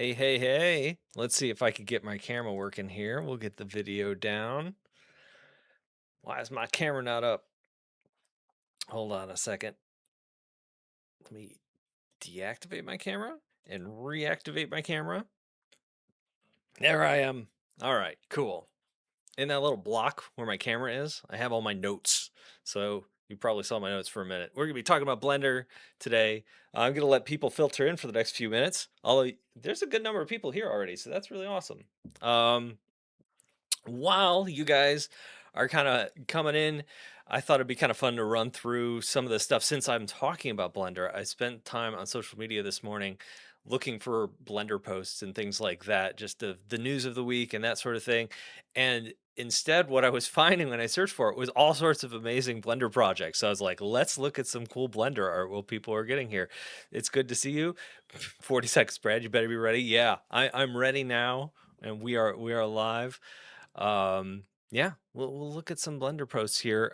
Hey, hey, hey. Let's see if I could get my camera working here. We'll get the video down. Why is my camera not up? Hold on a second. Let me deactivate my camera and reactivate my camera. There I am. All right, cool. In that little block where my camera is, I have all my notes. So you probably saw my notes for a minute. We're going to be talking about Blender today. I'm going to let people filter in for the next few minutes. Although there's a good number of people here already, so that's really awesome. While you guys are kind of coming in, I thought it'd be kind of fun to run through some of the stuff since I'm talking about Blender. I spent time on social media this morning looking for Blender posts and things like that, just the news of the week and that sort of thing. And instead, what I was finding when I searched for it was all sorts of amazing Blender projects. So I was like, let's look at some cool Blender art while people are getting here. It's good to see you. 40 seconds, Brad. You better be ready. Yeah, I'm ready now, and we are live. Yeah, we'll look at some Blender posts here.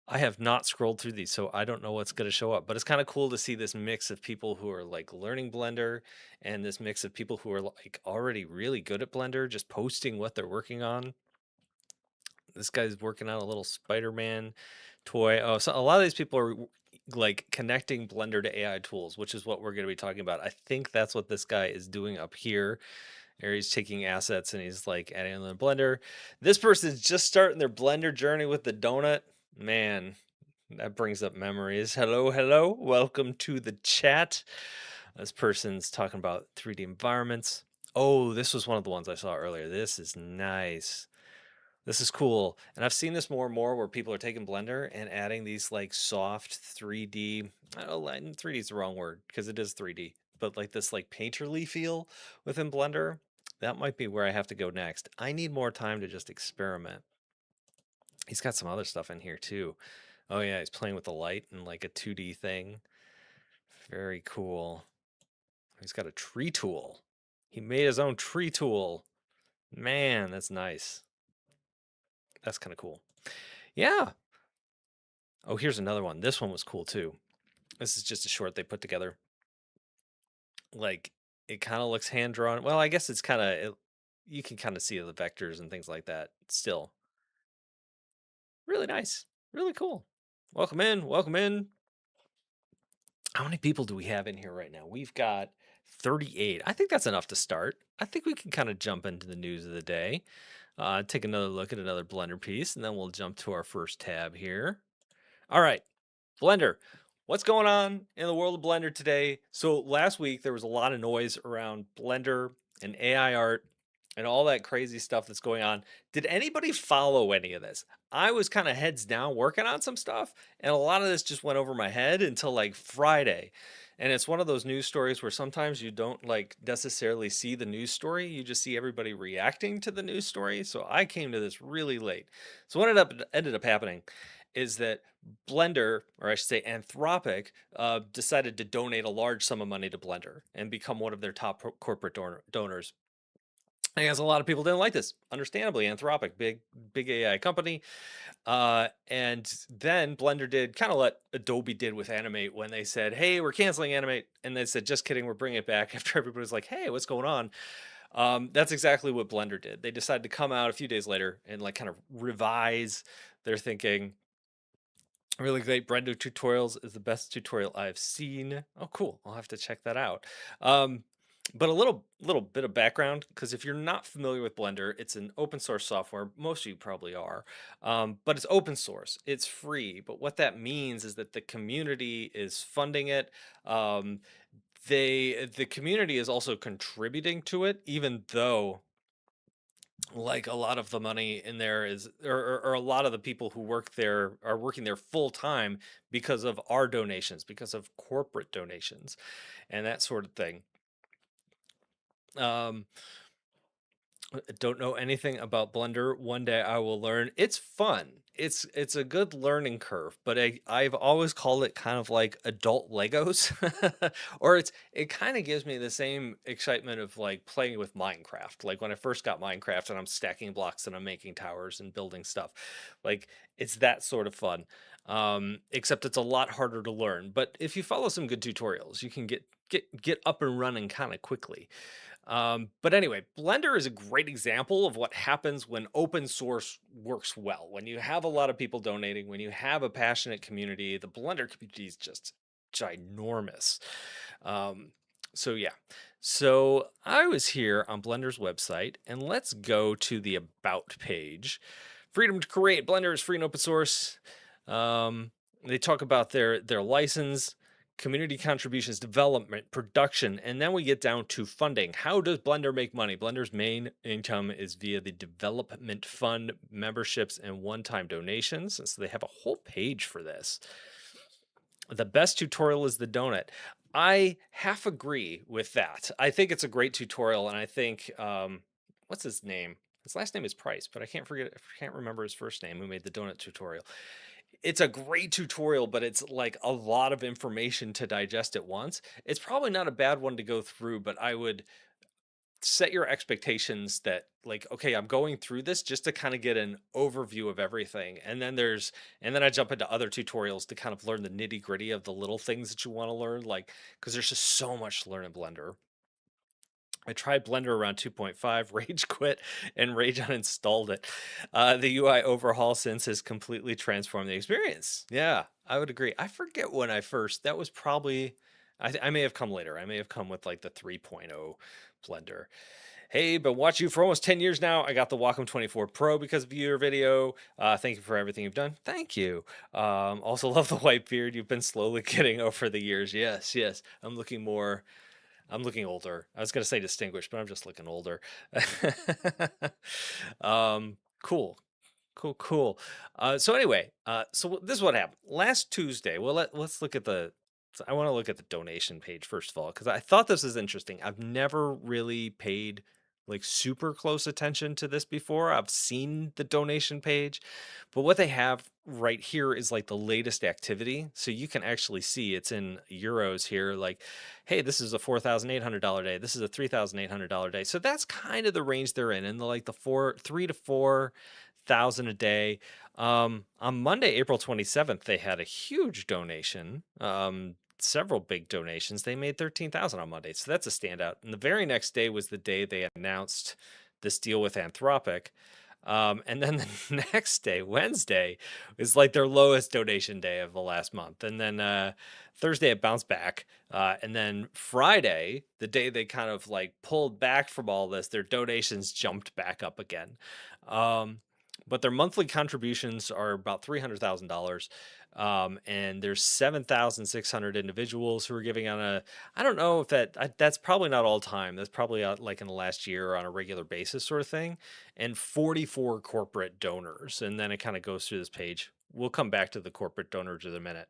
I have not scrolled through these, so I don't know what's going to show up. But it's kind of cool to see this mix of people who are like learning Blender, and this mix of people who are like already really good at Blender, just posting what they're working on. This guy's working on a little Spider-Man toy. Oh, so a lot of these people are like connecting Blender to AI tools, which is what we're going to be talking about. I think that's what this guy is doing up here, or he's taking assets and he's like adding them to Blender. This person's just starting their Blender journey with the donut. Man, that brings up memories. Hello, hello. Welcome to the chat. This person's talking about 3D environments. Oh, this was one of the ones I saw earlier. This is nice. This is cool. And I've seen this more and more where people are taking Blender and adding these like soft 3D. I don't know, 3D is the wrong word because it is 3D, but like this like painterly feel within Blender. That might be where I have to go next. I need more time to just experiment. He's got some other stuff in here too. Oh yeah, he's playing with the light and like a 2D thing. Very cool. He's got a tree tool. He made his own tree tool. Man, that's nice. That's kind of cool. Yeah. Oh, here's another one. This one was cool too. This is just a short they put together. Like it kind of looks hand drawn. Well, I guess it's kind of you can kind of see the vectors and things like that. Still, really nice, really cool. Welcome in, welcome in. How many people do we have in here right now? We've got 38. I think that's enough to start. I think we can kind of jump into the news of the day. Take another look at another Blender piece, and then we'll jump to our first tab here. All right. Blender. What's going on in the world of Blender today? So last week there was a lot of noise around Blender and AI art and all that crazy stuff that's going on. Did anybody follow any of this? I was kind of heads down working on some stuff, and a lot of this just went over my head until like Friday. And it's one of those news stories where sometimes you don't like necessarily see the news story, you just see everybody reacting to the news story. So I came to this really late. So what ended up happening is that Blender, or I should say Anthropic, decided to donate a large sum of money to Blender and become one of their top corporate donors. I guess a lot of people didn't like this. Understandably, Anthropic, big AI company, and then Blender did kind of what Adobe did with Animate when they said, "Hey, we're canceling Animate," and they said, "Just kidding, we're bringing it back." After everybody was like, "Hey, what's going on?" That's exactly what Blender did. They decided to come out a few days later and like kind of revise their thinking. Really great. Brendo tutorials is the best tutorial I've seen. Oh, cool. I'll have to check that out. But a little bit of background, because if you're not familiar with Blender, it's an open source software. Most of you probably are, but it's open source. It's free. But what that means is that the community is funding it. Um, the community is also contributing to it, even though like a lot of the money in there is or a lot of the people who work there are working there full time because of our donations, because of corporate donations and that sort of thing. um don't know anything about Blender. One day I will learn. It's fun. It's a good learning curve, but I've always called it kind of like adult Legos, or it kind of gives me the same excitement of like playing with Minecraft. Like when I first got Minecraft and I'm stacking blocks and I'm making towers and building stuff, like it's that sort of fun. Except it's a lot harder to learn. But if you follow some good tutorials, you can get up and running kind of quickly. But anyway, Blender is a great example of what happens when open source works well. When you have a lot of people donating, when you have a passionate community, the Blender community is just ginormous. Um, so yeah, so I was here on Blender's website, and let's go to the About page. Freedom to create. Blender is free and open source. Um, they talk about their license, community contributions, development, production, and then we get down to funding. How does Blender make money? Blender's main income is via the development fund, memberships, and one-time donations. And so they have a whole page for this. The best tutorial is the donut. I half agree with that. I think it's a great tutorial, and I think what's his name? His last name is Price, but I can't remember his first name. Who made the donut tutorial? It's a great tutorial, but it's like a lot of information to digest at once. It's probably not a bad one to go through, but I would set your expectations that like, okay, I'm going through this just to kind of get an overview of everything. And then I jump into other tutorials to kind of learn the nitty gritty of the little things that you want to learn, like, because there's just so much to learn in Blender. I tried Blender around 2.5, rage quit, and rage uninstalled it. The UI overhaul since has completely transformed the experience. Yeah, I would agree. I forget when I first, that was probably, I may have come later. I may have come with like the 3.0 Blender. Hey, been watching you for almost 10 years now. I got the Wacom 24 Pro because of your video. Thank you for everything you've done. Thank you. Also love the white beard you've been slowly getting over the years. Yes, yes. I'm looking older. I was gonna say distinguished, but I'm just looking older. Cool, cool, cool. So anyway, this is what happened last Tuesday. Well, let's look at the. So I want to look at the donation page first of all because I thought this is interesting. I've never really paid like super close attention to this before. I've seen the donation page, but what they have right here is like the latest activity. So you can actually see it's in euros here. Like, hey, this is a $4,800 day. This is a $3,800 day. So that's kind of the range they're in the like the 3 to 4 thousand a day. On Monday, April 27th, they had a huge donation. Several big donations. They made 13,000 on Monday. So that's a standout. And the very next day was the day they announced this deal with Anthropic. And then the next day, Wednesday, is like their lowest donation day of the last month. And then Thursday it bounced back. And then Friday, the day they kind of like pulled back from all this, their donations jumped back up again. Um, but their monthly contributions are about $300,000. And there's 7,600 individuals who are giving on a, I don't know if that's probably not all time. That's probably like in the last year on a regular basis sort of thing. And 44 corporate donors. And then it kind of goes through this page. We'll come back to the corporate donors in a minute.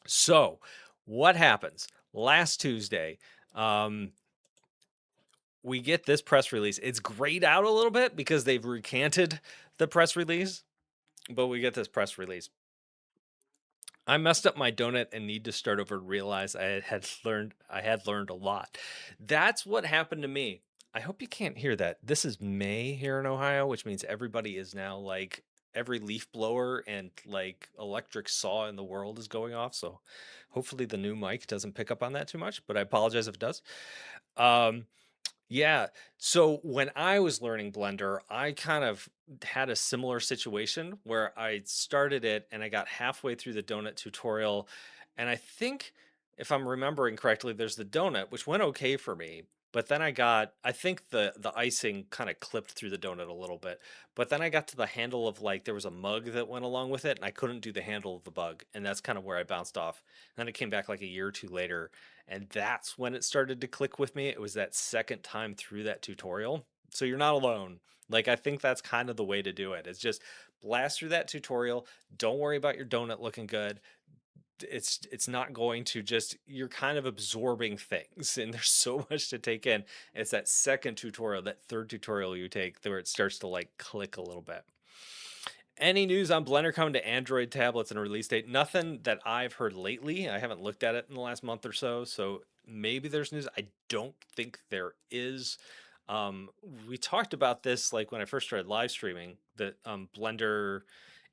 So what happens? Last Tuesday, we get this press release. It's grayed out a little bit because they've recanted the press release, but we get this press release. I messed up my donut and need to start over and realize I had learned a lot. That's what happened to me. I hope you can't hear that. This is May here in Ohio, which means everybody is now like every leaf blower and like electric saw in the world is going off. So hopefully the new mic doesn't pick up on that too much, but I apologize if it does. Um, yeah. So when I was learning Blender, I kind of had a similar situation where I started it and I got halfway through the donut tutorial. And I think, if I'm remembering correctly, there's the donut, which went okay for me. But then I think the icing kind of clipped through the donut a little bit. But then I got to the handle of like there was a mug that went along with it, and I couldn't do the handle of the bug. And that's kind of where I bounced off. And then it came back like a year or two later, and that's when it started to click with me. It was that second time through that tutorial. So you're not alone. Like I think that's kind of the way to do it. It's just blast through that tutorial. Don't worry about your donut looking good. It's not going to just, you're kind of absorbing things and there's so much to take in. It's that second tutorial, that third tutorial you take where it starts to like click a little bit. Any news on Blender coming to Android tablets and a release date? Nothing that I've heard lately. I haven't looked at it in the last month or so, so maybe there's news. I don't think there is. We talked about this like when I first started live streaming that Blender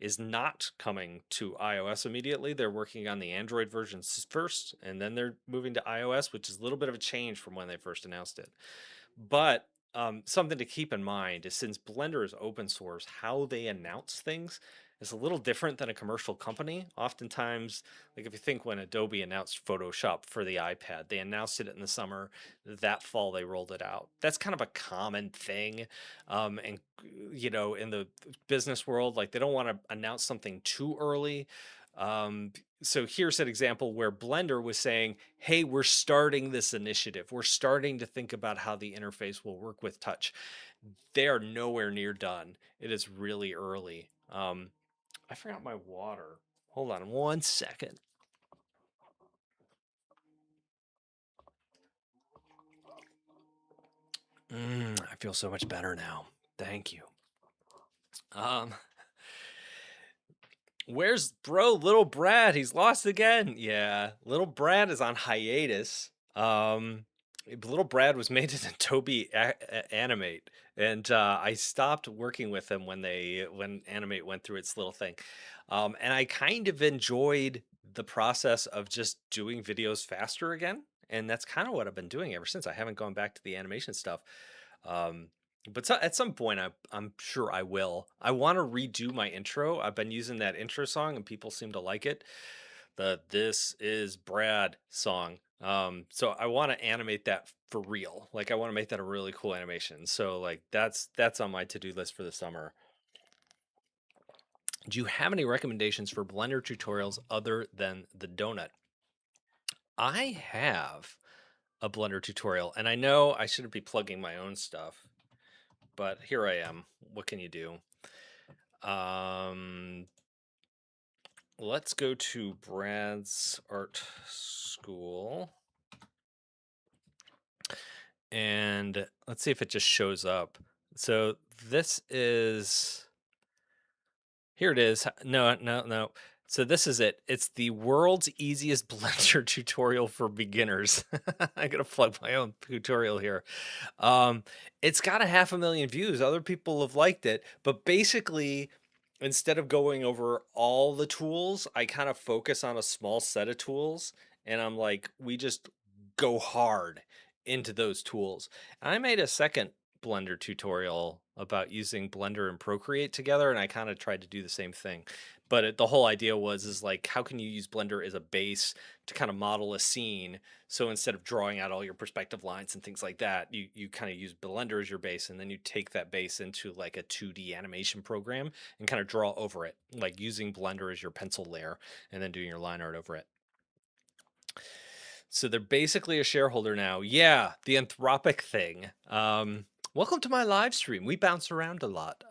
is not coming to iOS immediately. They're working on the Android versions first, and then they're moving to iOS, which is a little bit of a change from when they first announced it. But something to keep in mind is since Blender is open source, how they announce things is a little different than a commercial company. Oftentimes, like if you think when Adobe announced Photoshop for the iPad, they announced it in the summer. That fall, they rolled it out. That's kind of a common thing. And, in the business world, like they don't want to announce something too early. So here's an example where Blender was saying, hey, we're starting this initiative. We're starting to think about how the interface will work with touch. They are nowhere near done. It is really early. I forgot my water. Hold on 1 second. I feel so much better now. Thank you. Um, Where's little Brad? He's lost again. Yeah, little Brad is on hiatus. Little Brad was made in Adobe Animate, and I stopped working with him when Animate went through its little thing. And I kind of enjoyed the process of just doing videos faster again, and that's kind of what I've been doing ever since. I haven't gone back to the animation stuff. Um, but at some point, I'm sure I will. I want to redo my intro. I've been using that intro song, and people seem to like it. The "This Is Brad" song. So I want to animate that for real. Like I want to make that a really cool animation. So like that's on my to-do list for the summer. Do you have any recommendations for Blender tutorials other than the donut? I have a Blender tutorial, and I know I shouldn't be plugging my own stuff, but here I am. What can you do? Um, let's go to Brad's art school, and let's see if it just shows up. So this is, here it is. No, no, no. So this is it. It's the world's easiest Blender tutorial for beginners. I gotta plug my own tutorial here. Um, it's got 500,000 views. Other people have liked it, but basically, instead of going over all the tools, I kind of focus on a small set of tools, and I'm like, we just go hard into those tools. And I made a second Blender tutorial about using Blender and Procreate together, and I kind of tried to do the same thing. But the whole idea is like, how can you use Blender as a base to kind of model a scene? So instead of drawing out all your perspective lines and things like that, you kind of use Blender as your base, and then you take that base into like a 2D animation program and kind of draw over it, like using Blender as your pencil layer and then doing your line art over it. So they're basically a shareholder now. Yeah, the Anthropic thing. Welcome to my live stream. We bounce around a lot.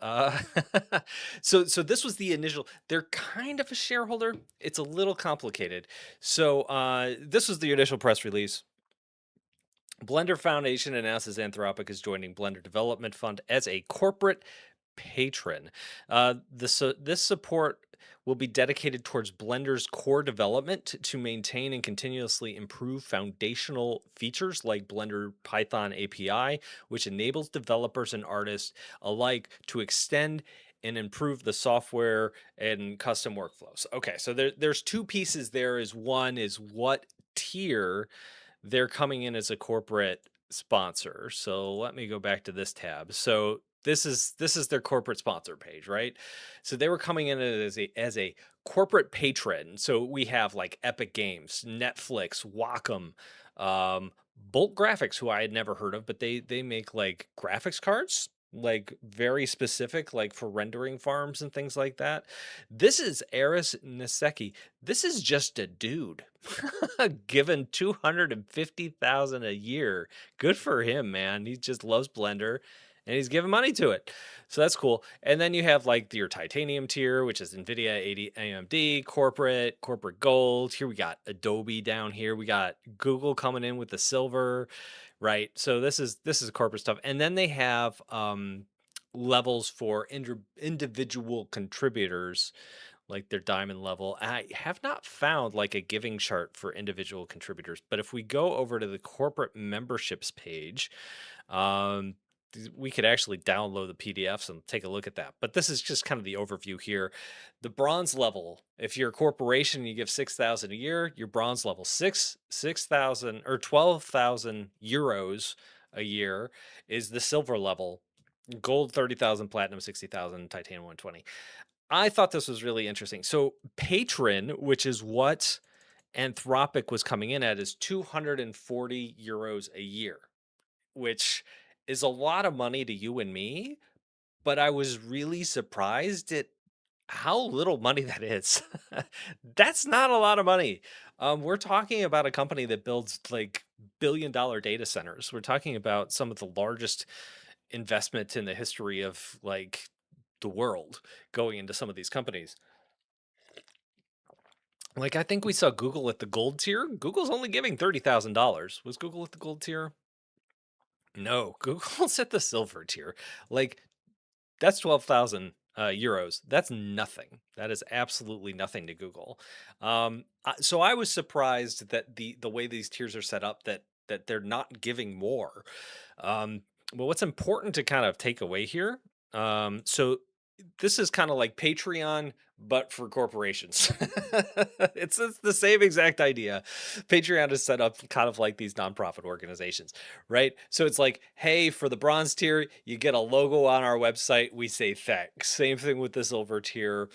So this was the initial. They're kind of a shareholder. It's a little complicated. So this was the initial press release. Blender Foundation announces Anthropic is joining Blender Development Fund as a corporate patron. This support will be dedicated towards Blender's core development to maintain and continuously improve foundational features like Blender Python API, which enables developers and artists alike to extend and improve the software and custom workflows. Okay, so there's two pieces there. One is what tier they're coming in as a corporate sponsor. So let me go back to this tab. So this is their corporate sponsor page, right? So they were coming in as a corporate patron. So we have like Epic Games, Netflix, Wacom, Bolt Graphics, who I had never heard of, but they make like graphics cards, like very specific, like for rendering farms and things like that. This is Eris Niseki. This is just a dude given 250,000 a year. Good for him, man. He just loves Blender and he's giving money to it. So that's cool. And then you have like your titanium tier, which is Nvidia, 80 AMD, corporate gold. Here we got Adobe down here. We got Google coming in with the silver, right? So this is corporate stuff. And then they have levels for individual contributors, like their diamond level. I have not found like a giving chart for individual contributors, but if we go over to the corporate memberships page, um, we could actually download the PDFs and take a look at that. But this is just kind of the overview here. The bronze level, if you're a corporation, you give 6,000 a year, your bronze level 6,000 or 12,000 euros a year is the silver level. Gold 30,000, platinum 60,000, titanium 120. I thought this was really interesting. So patron, which is what Anthropic was coming in at, is 240 euros a year, which is a lot of money to you and me, but I was really surprised at how little money that is. That's not a lot of money. We're talking about a company that builds like billion-dollar data centers. We're talking about some of the largest investment in the history of like the world going into some of these companies. Like I think we saw Google at the gold tier. Google's only giving $30,000. Was Google at the gold tier? No, Google's at the silver tier. Like that's 12,000 euros. That's nothing. That is absolutely nothing to Google. So I was surprised that the way these tiers are set up, that they're not giving more. Um, but what's important to kind of take away here? So this is kind of like Patreon, but for corporations. It's the same exact idea. Patreon is set up kind of like these nonprofit organizations, right? So it's like, hey, for the bronze tier, you get a logo on our website. We say thanks. Same thing with the silver tier.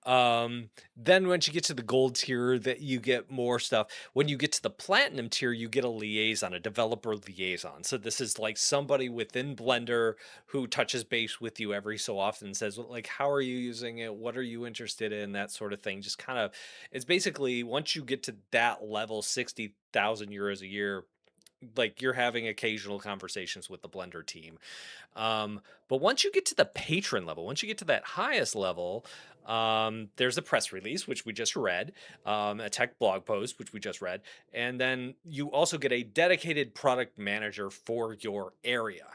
Then once you get to the gold tier, that you get more stuff. When you get to the platinum tier, you get a liaison, a developer liaison. So this is like somebody within Blender who touches base with you every so often, says, well, like, how are you using it? What are you interested in? That sort of thing. Just kind of, it's basically once you get to that level, 60,000 euros a year, like you're having occasional conversations with the Blender team. But once you get to the patron level, once you get to that highest level, there's a press release, which we just read, a tech blog post, which we just read, and then you also get a dedicated product manager for your area.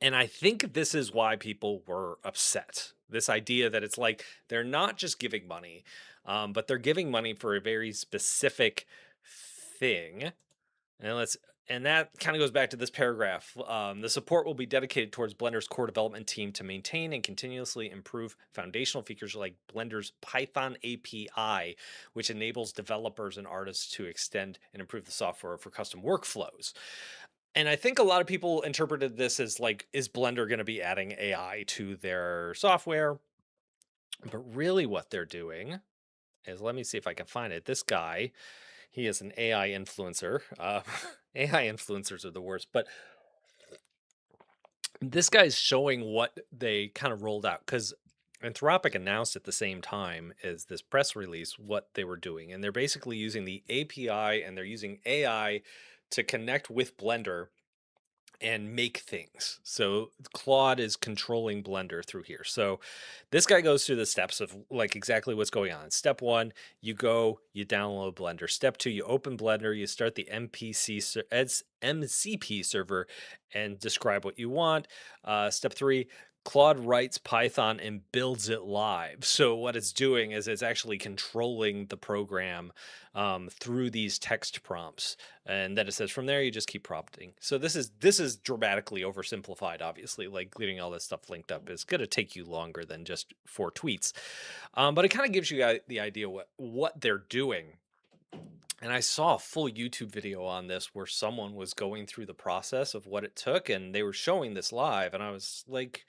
And I think this is why people were upset. This idea that it's like they're not just giving money, but they're giving money for a very specific thing. And that kind of goes back to this paragraph. The support will be dedicated towards Blender's core development team to maintain and continuously improve foundational features like Blender's Python API, which enables developers and artists to extend and improve the software for custom workflows. And I think a lot of people interpreted this as like, is Blender going to be adding AI to their software? But really, what they're doing is, let me see if I can find it. This guy, he is an AI influencer. AI influencers are the worst, but this guy's showing what they kind of rolled out because Anthropic announced at the same time as this press release what they were doing. And they're basically using the API and they're using AI to connect with Blender and make things. So Claude is controlling Blender through here. So this guy goes through the steps of like exactly what's going on. Step one, you go, you download Blender. Step two, you open Blender, you start the MCP server and describe what you want. Step three, Claude writes Python and builds it live. So what it's doing is it's actually controlling the program through these text prompts, and then it says from there you just keep prompting. So this is dramatically oversimplified. Obviously, like getting all this stuff linked up is going to take you longer than just 4 tweets, but it kind of gives you the idea what they're doing. And I saw a full YouTube video on this where someone was going through the process of what it took, and they were showing this live, and I was like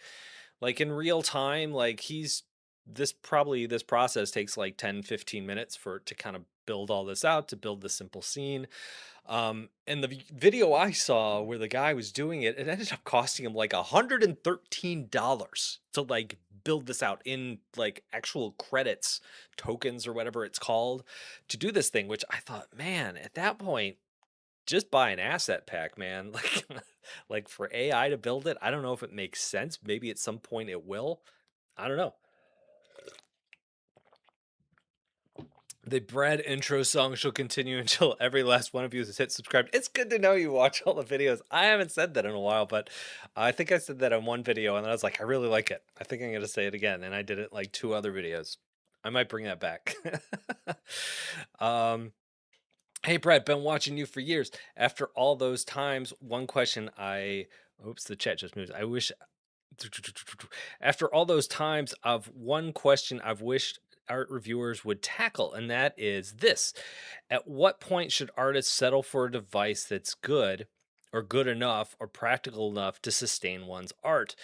in real time, like this process takes like 10-15 minutes for it to kind of build all this out, to build the simple scene. And the video I saw where the guy was doing it, it ended up costing him like $113 to like build this out in like actual credits, tokens or whatever it's called, to do this thing, which I thought, man, at that point, just buy an asset pack, man. Like for AI to build it, I don't know if it makes sense. Maybe at some point it will. I don't know. The Brad intro song shall continue until every last one of you has hit subscribe. It's good to know you watch all the videos. I haven't said that in a while, but I think I said that on one video and I was like, I really like it. I think I'm going to say it again. And I did it like 2 other videos. I might bring that back. um, Hey, Brett, been watching you for years. After all those times, one question I Oops, the chat just moved. I wish after all those times of one question I've wished art reviewers would tackle, and that is this: at what point should artists settle for a device that's good or good enough or practical enough to sustain one's art?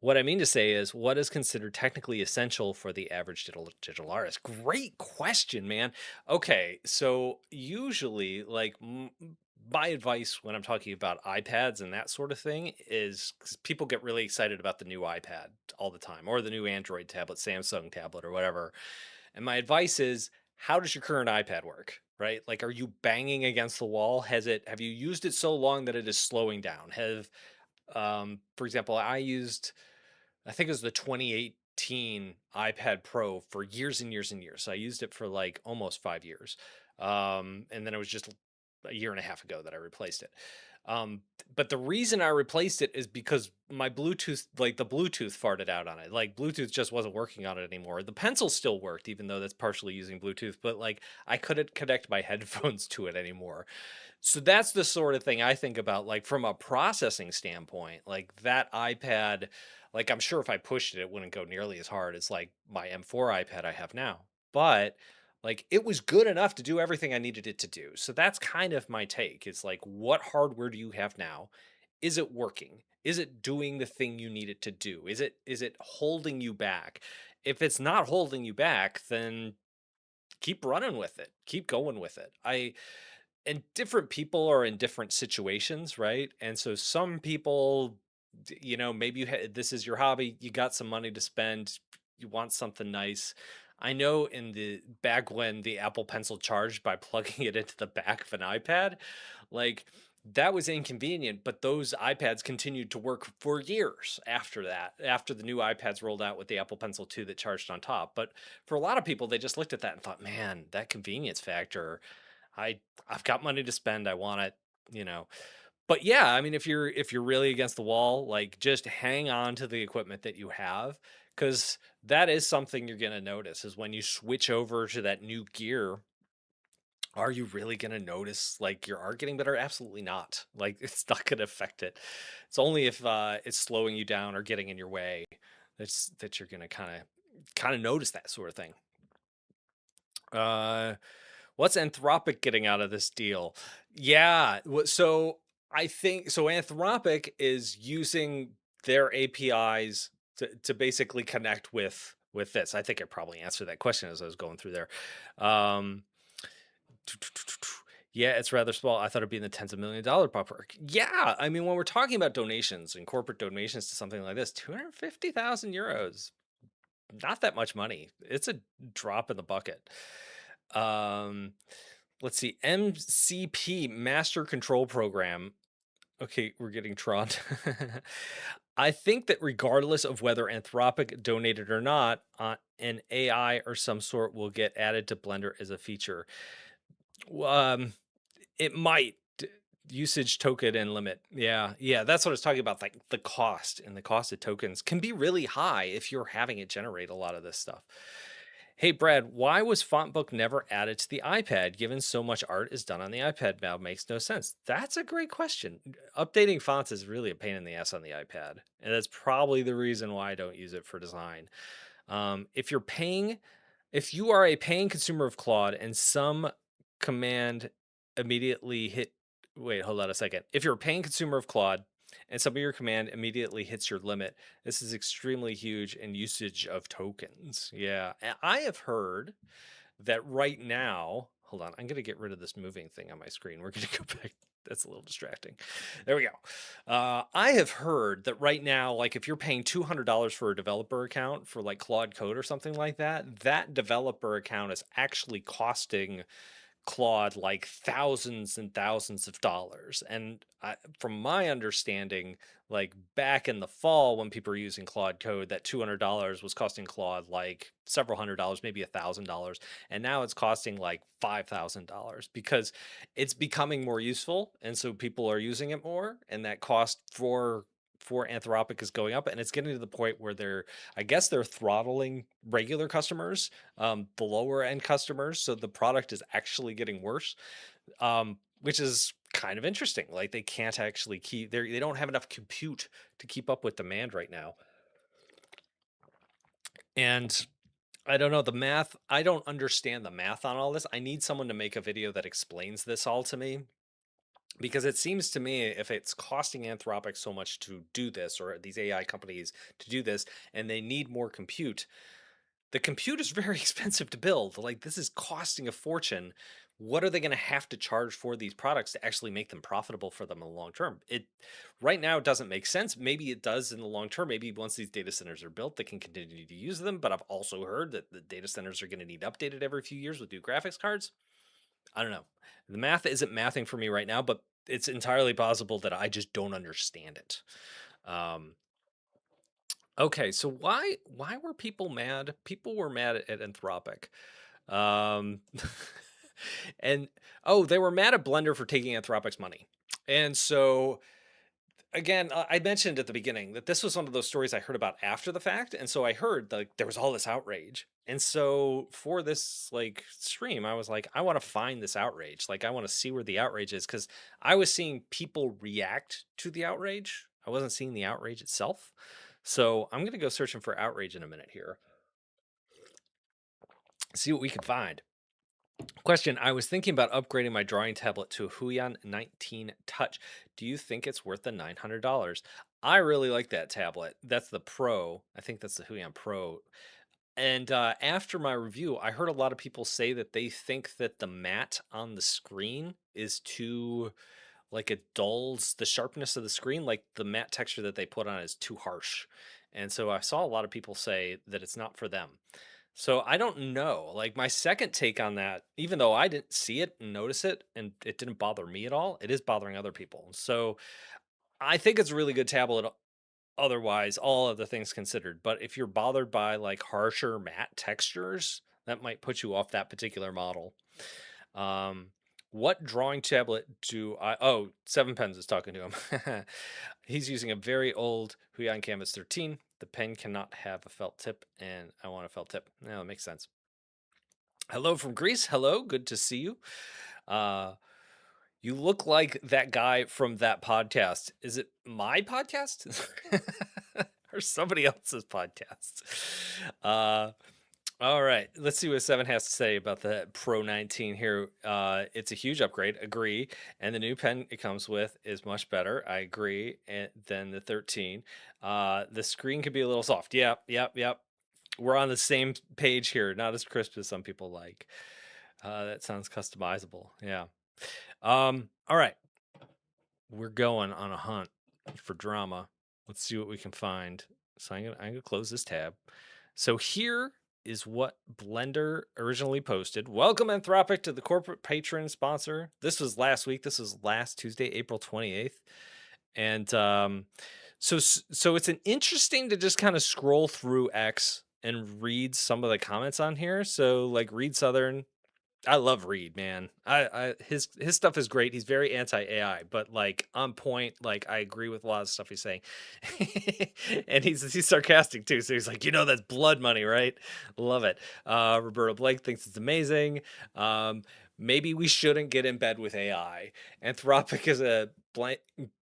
What I mean to say is, what is considered technically essential for the average digital artist? Great question, man. Okay, so usually, like, my advice when I'm talking about iPads and that sort of thing is 'cause people get really excited about the new iPad all the time, or the new Android tablet, Samsung tablet, or whatever. And my advice is, how does your current iPad work? Right? Like, are you banging against the wall? Have you used it so long that it is slowing down? For example, I think it was the 2018 iPad Pro for years and years and years. So I used it for like almost 5 years. And then it was just a year and a half ago that I replaced it. But the reason I replaced it is because my Bluetooth, like the Bluetooth farted out on it. Like Bluetooth just wasn't working on it anymore. The pencil still worked, even though that's partially using Bluetooth, but like I couldn't connect my headphones to it anymore. So that's the sort of thing I think about, like from a processing standpoint, like that iPad, like I'm sure if I pushed it, it wouldn't go nearly as hard as like my M4 iPad I have now. But like it was good enough to do everything I needed it to do. So that's kind of my take. It's like, what hardware do you have now? Is it working? Is it doing the thing you need it to do? Is it holding you back? If it's not holding you back, then keep running with it. Keep going with it. I And different people are in different situations, right? And so some people, maybe this is your hobby, you got some money to spend, you want something nice. I know in the back when the Apple Pencil charged by plugging it into the back of an iPad, like that was inconvenient, but those iPads continued to work for years after that, after the new iPads rolled out with the Apple Pencil 2 that charged on top. But for a lot of people, they just looked at that and thought, man, that convenience factor, I I've got money to spend. I want it, you know. But yeah, I mean, if you're really against the wall, like just hang on to the equipment that you have, because that is something you're gonna notice is when you switch over to that new gear. Are you really gonna notice like your art getting better? Absolutely not. Like it's not gonna affect it. It's only if it's slowing you down or getting in your way that you're gonna kind of notice that sort of thing. Uh What's Anthropic getting out of this deal? Yeah, so I think so Anthropic is using their APIs to basically connect with this. I think I probably answered that question as I was going through there. Um yeah, it's rather small. I thought it'd be in the tens of million-dollar ballpark. Yeah, I mean, when we're talking about donations and corporate donations to something like this, 250,000 euros, not that much money. It's a drop in the bucket. Um, let's see, MCP Master Control Program. Okay, we're getting Tron. I think that regardless of whether Anthropic donated or not, an AI or some sort will get added to Blender as a feature. Um, it might. Usage token and limit. Yeah, yeah, that's what I was talking about. Like the cost and the cost of tokens can be really high if you're having it generate a lot of this stuff. Hey Brad, why was Fontbook never added to the iPad given so much art is done on the iPad now? Makes no sense. That's a great question. Updating fonts is really a pain in the ass on the iPad, and that's probably the reason why I don't use it for design. If you're paying, if you are a paying consumer of Claude and some command immediately hit, wait, hold on a second. If you're a paying consumer of Claude and some of your command immediately hits your limit, this is extremely huge in usage of tokens. Yeah. And I have heard that right now, hold on, I'm going to get rid of this moving thing on my screen. We're going to go back. That's a little distracting. There we go. I have heard that right now, like if you're paying $200 for a developer account for like Claude Code or something like that, that developer account is actually costing Claude like thousands and thousands of dollars. And from my understanding, like back in the fall when people were using Claude Code, that $200 was costing Claude like several hundred dollars, maybe $1,000. And now it's costing like $5,000 because it's becoming more useful. And so people are using it more. And that cost for Anthropic is going up. And it's getting to the point where I guess they're throttling regular customers, the lower end customers. So the product is actually getting worse, which is kind of interesting. Like they can't actually they don't have enough compute to keep up with demand right now. And I don't know the math. I don't understand the math on all this. I need someone to make a video that explains this all to me because it seems to me if it's costing Anthropic so much to do this or these AI companies to do this and they need more compute, the compute is very expensive to build. Like this is costing a fortune. What are they going to have to charge for these products to actually make them profitable for them in the long term? It right now it doesn't make sense. Maybe it does in the long term. Maybe once these data centers are built, they can continue to use them. But I've also heard that the data centers are going to need updated every few years with new graphics cards. I don't know. The math isn't mathing for me right now, but it's entirely possible that I just don't understand it. Um, okay, so why were people mad? People were mad at Anthropic. Um, and oh, they were mad at Blender for taking Anthropic's money. And so again, I mentioned at the beginning that this was one of those stories I heard about after the fact, and so I heard like there was all this outrage. And so for this like stream, I was like, I want to find this outrage. Like I want to see where the outrage is because I was seeing people react to the outrage. I wasn't seeing the outrage itself. So I'm gonna go searching for outrage in a minute here. See what we can find. Question: I was thinking about upgrading my drawing tablet to a Huion 19 Touch. Do you think it's worth the $900? I really like that tablet. That's the Pro. I think that's the Huion Pro. And after my review, I heard a lot of people say that they think that the matte on the screen is too, like, it dulls the sharpness of the screen. Like the matte texture that they put on is too harsh. And so I saw a lot of people say that it's not for them. So I don't know. Like my second take on that, even though I didn't see it and notice it and it didn't bother me at all, it is bothering other people. So I think it's a really good tablet otherwise, all other things considered. But if you're bothered by like harsher matte textures, that might put you off that particular model. Um, what drawing tablet do I? Oh, Seven Pens is talking to him. He's using a very old Huion Canvas 13. The pen cannot have a felt tip, and I want a felt tip. Yeah, that makes sense. Hello from Greece. Hello, good to see you. Uh, you look like that guy from that podcast. Is it my podcast or somebody else's podcast? Uh, all right, let's see what Seven has to say about the Pro 19 here. It's a huge upgrade, agree. And the new pen it comes with is much better, I agree, than the 13. The screen could be a little soft. Yep, yep, yep. We're on the same page here, not as crisp as some people like. That sounds customizable. Yeah. All right. We're going on a hunt for drama. Let's see what we can find. So I'm gonna close this tab. So here is what Blender originally posted. Welcome Anthropic to the corporate patron sponsor. This was last week. This was last Tuesday, April 28th. And so it's an interesting to just kind of scroll through X and read some of the comments on here. So like Reed Southern, I love Reed, man. His stuff is great. He's very anti AI, but like on point. Like I agree with a lot of stuff he's saying, and he's sarcastic too. So he's like, that's blood money, right? Love it. Roberta Blake thinks it's amazing. Maybe we shouldn't get in bed with AI. Anthropic is a blank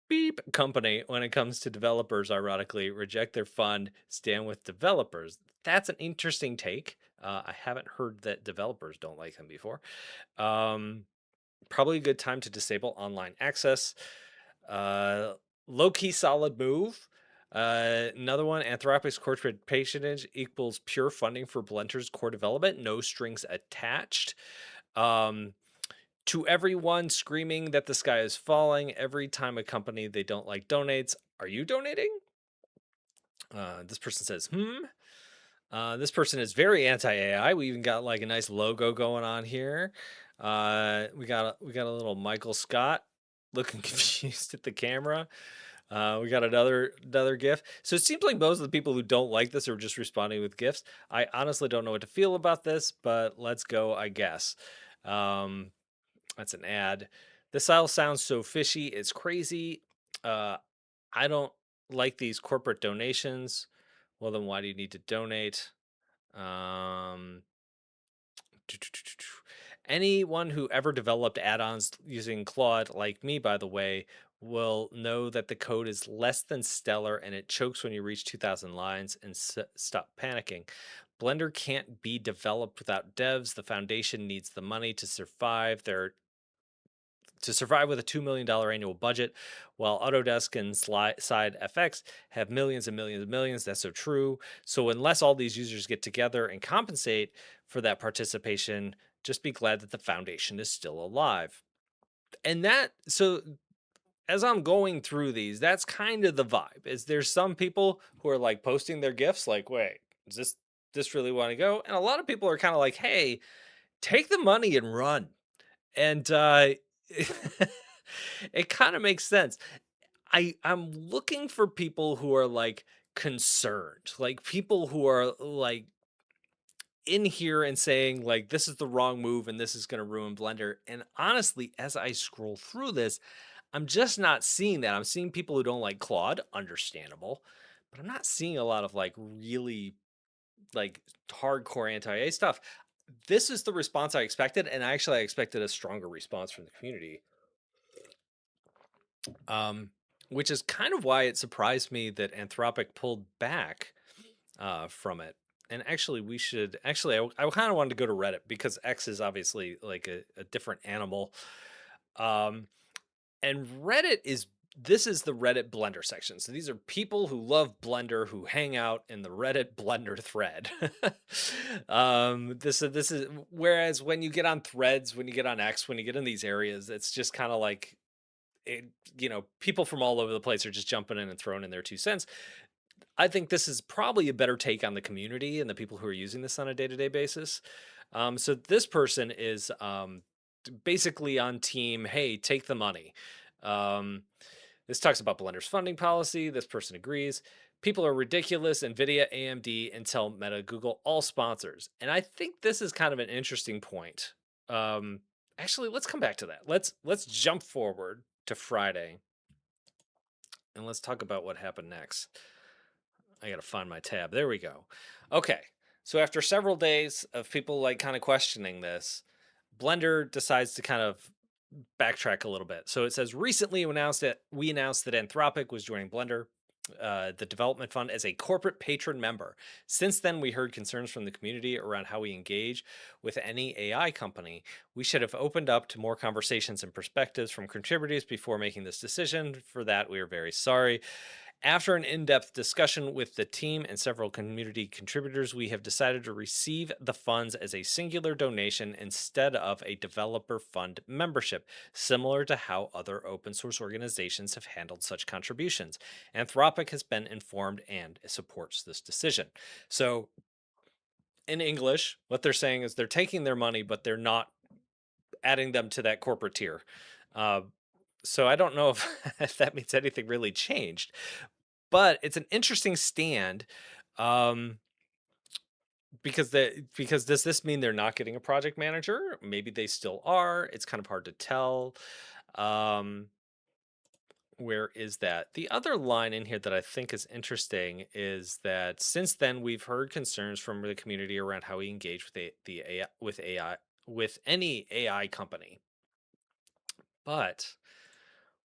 beep company when it comes to developers. Ironically, reject their fund, stand with developers. That's an interesting take. I haven't heard that developers don't like them before. Probably a good time to disable online access. Uh, Low key solid move. Another one, Anthropic's corporate patronage equals pure funding for Blender's core development, no strings attached. To everyone screaming that the sky is falling every time a company they don't like donates, are you donating? This person says, this person is very anti-AI. We even got like a nice logo going on here. We got a little Michael Scott looking confused at the camera. We got another GIF. So it seems like most of the people who don't like this are just responding with GIFs. I honestly don't know what to feel about this, but let's go, I guess. That's an ad. This aisle sounds so fishy. It's crazy. Uh, I don't like these corporate donations. Well, then why do you need to donate? Um, Anyone who ever developed add-ons using Claude, like me, by the way, will know that the code is less than stellar and it chokes when you reach 2,000 lines and stop panicking. Blender can't be developed without devs. The foundation needs the money to survive. To survive with a $2 million annual budget, while Autodesk and Side FX have millions and millions and millions. That's so true. So unless all these users get together and compensate for that participation, just be glad that the foundation is still alive. And that so as I'm going through these, that's kind of the vibe. Is there's some people who are like posting their gifts like, wait, is this really want to go? And a lot of people are kind of like, hey, take the money and run. And it kind of makes sense. I'm looking for people who are like concerned, like people who are like in here and saying like this is the wrong move and this is going to ruin Blender. And honestly, as I scroll through this, I'm just not seeing that. I'm seeing people who don't like Claude, understandable, but I'm not seeing a lot of like really like hardcore anti-A stuff. This is the response I expected, and I expected a stronger response from the community. Um, which is kind of why it surprised me that Anthropic pulled back from it. And actually, we should actually, I kind of wanted to go to Reddit because X is obviously like a different animal. Um, and Reddit is this is the Reddit Blender section. So these are people who love Blender who hang out in the Reddit Blender thread. This is whereas when you get on threads, when you get on X, when you get in these areas, it's just kind of like it, people from all over the place are just jumping in and throwing in their 2 cents. I think this is probably a better take on the community and the people who are using this on a day-to-day basis. So this person is basically on team, hey, take the money. Um, this talks about Blender's funding policy. This person agrees. People are ridiculous. NVIDIA, AMD, Intel, Meta, Google, all sponsors. And I think this is kind of an interesting point. Um, Actually, let's come back to that. Let's jump forward to Friday and let's talk about what happened next. I got to find my tab. There we go. Okay. So after several days of people like kind of questioning this, Blender decides to kind of backtrack a little bit. So it says recently we announced that Anthropic was joining Blender, the development fund, as a corporate patron member. Since then, we heard concerns from the community around how we engage with any AI company. We should have opened up to more conversations and perspectives from contributors before making this decision. For that, we are very sorry. After an in depth discussion with the team and several community contributors, we have decided to receive the funds as a singular donation instead of a developer fund membership, similar to how other open source organizations have handled such contributions. Anthropic has been informed and supports this decision. So, in English, what they're saying is they're taking their money, but they're not adding them to that corporate tier. Uh, so I don't know if, if that means anything really changed, but it's an interesting stand, um, because does this mean they're not getting a project manager? Maybe they still are. It's kind of hard to tell. Um, where is that? The other line in here that I think is interesting is that since then we've heard concerns from the community around how we engage with the AI with any AI company. But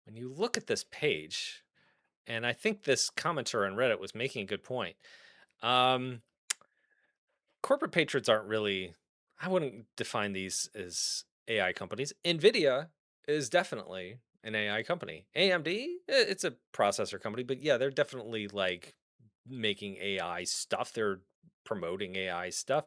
when you look at this page, and I think this commenter on Reddit was making a good point. Um, Corporate patrons aren't really, I wouldn't define these as AI companies. Nvidia is definitely an AI company. AMD, it's a processor company, but yeah, they're definitely like making AI stuff. They're promoting AI stuff.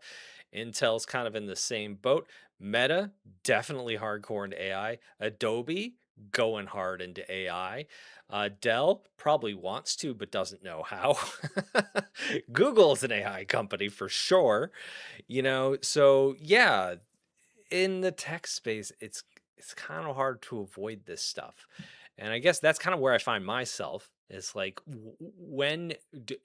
Intel's kind of in the same boat. Meta, definitely hardcore into AI. Adobe, going hard into AI. Dell probably wants to, but doesn't know how. Google is an AI company for sure. So yeah, in the tech space, it's kind of hard to avoid this stuff. And I guess that's kind of where I find myself. Is like,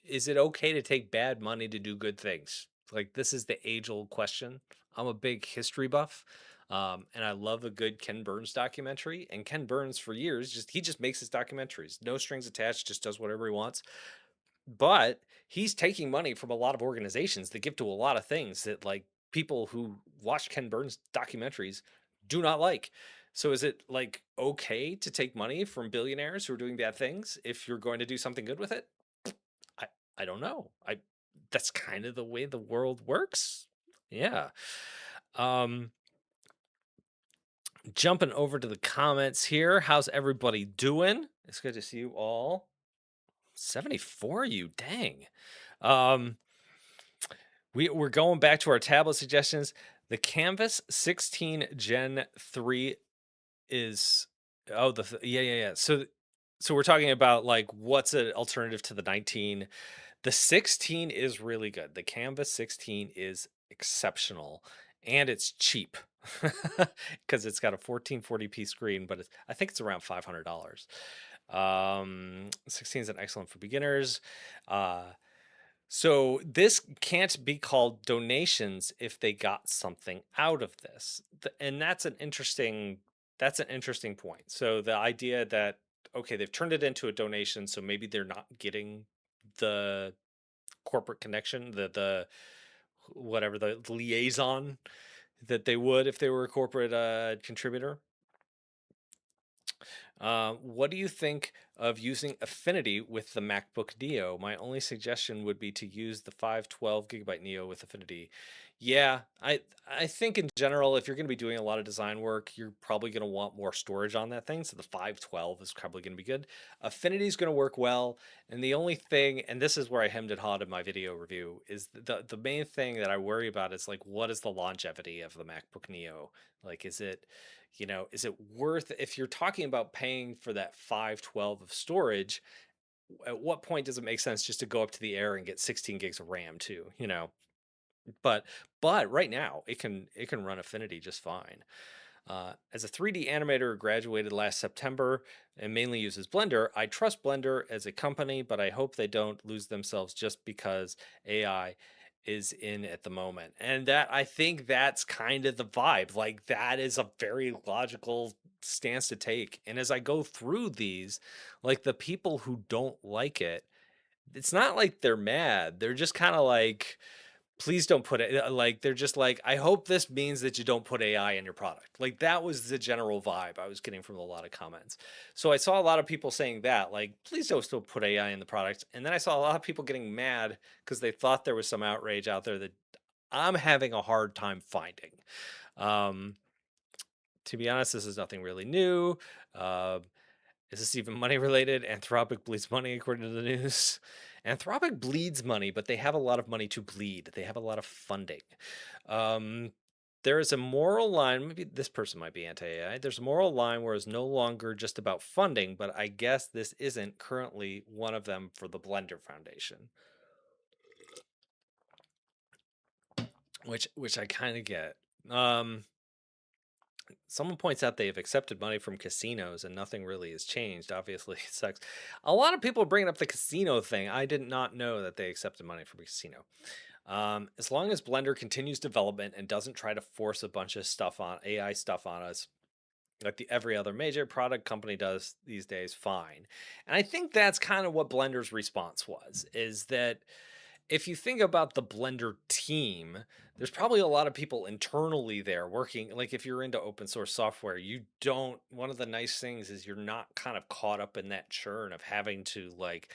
is it okay to take bad money to do good things? Like, this is the age old question. I'm a big history buff. And I love a good Ken Burns documentary. And Ken Burns, for years, he just makes his documentaries, no strings attached, just does whatever he wants. But he's taking money from a lot of organizations that give to a lot of things that like people who watch Ken Burns documentaries do not like. So is it like okay to take money from billionaires who are doing bad things if you're going to do something good with it? I I don't know. I That's kind of the way the world works. Yeah. Um Jumping over to the comments here. How's everybody doing? It's good to see you all. 74 you, dang. Um we're going back to our tablet suggestions. The Canvas 16 Gen 3 is yeah, yeah, yeah. So we're talking about like what's an alternative to the 19. The 16 is really good. The Canvas 16 is exceptional and it's cheap because it's got a 1440p screen, but I think it's around $500. 16 is an excellent for beginners. Uh, so this can't be called donations if they got something out of this. And that's an interesting point. So the idea that okay, they've turned it into a donation, so maybe they're not getting the corporate connection, the whatever the liaison that they would if they were a corporate contributor. What do you think of using Affinity with the MacBook Neo? My only suggestion would be to use the 512 GB Neo with Affinity. Yeah, I think in general, if you're going to be doing a lot of design work, you're probably going to want more storage on that thing. So the 512 is probably going to be good. Affinity is going to work well. And the only thing, and this is where I hemmed and hawed in my video review, is the main thing that I worry about is like, what is the longevity of the MacBook Neo? Like, is it worth if you're talking about paying for that 512 of storage, at what point does it make sense just to go up to the Air and get 16 gigs of RAM too, But right now it can run Affinity just fine. As a 3D animator who graduated last September and mainly uses Blender, I trust Blender as a company, but I hope they don't lose themselves just because AI is in at the moment. And that I think that's kind of the vibe. Like that is a very logical stance to take. And as I go through these, like the people who don't like it, it's not like they're mad. They're just kind of like, please don't put it like they're just like, I hope this means that you don't put AI in your product. Like that was the general vibe I was getting from a lot of comments. So I saw a lot of people saying that, like, please don't still put AI in the product. And then I saw a lot of people getting mad because they thought there was some outrage out there that I'm having a hard time finding. Um, to be honest, this is nothing really new. Uh, is this even money related? Anthropic bleeds money, according to the news. Anthropic bleeds money, but they have a lot of money to bleed. They have a lot of funding. Um, there is a moral line. Maybe this person might be anti AI. There's a moral line where it's no longer just about funding, but I guess this isn't currently one of them for the Blender Foundation, which I kind of get. Someone points out they have accepted money from casinos and nothing really has changed. Obviously, it sucks. A lot of people are bringing up the casino thing. I did not know that they accepted money from a casino. As long as Blender continues development and doesn't try to force a bunch of stuff on AI stuff on us, like every other major product company does these days, fine. And I think that's kind of what Blender's response was, is that if you think about the Blender team, there's probably a lot of people internally there working. Like if you're into open source software, you don't, one of the nice things is you're not kind of caught up in that churn of having to like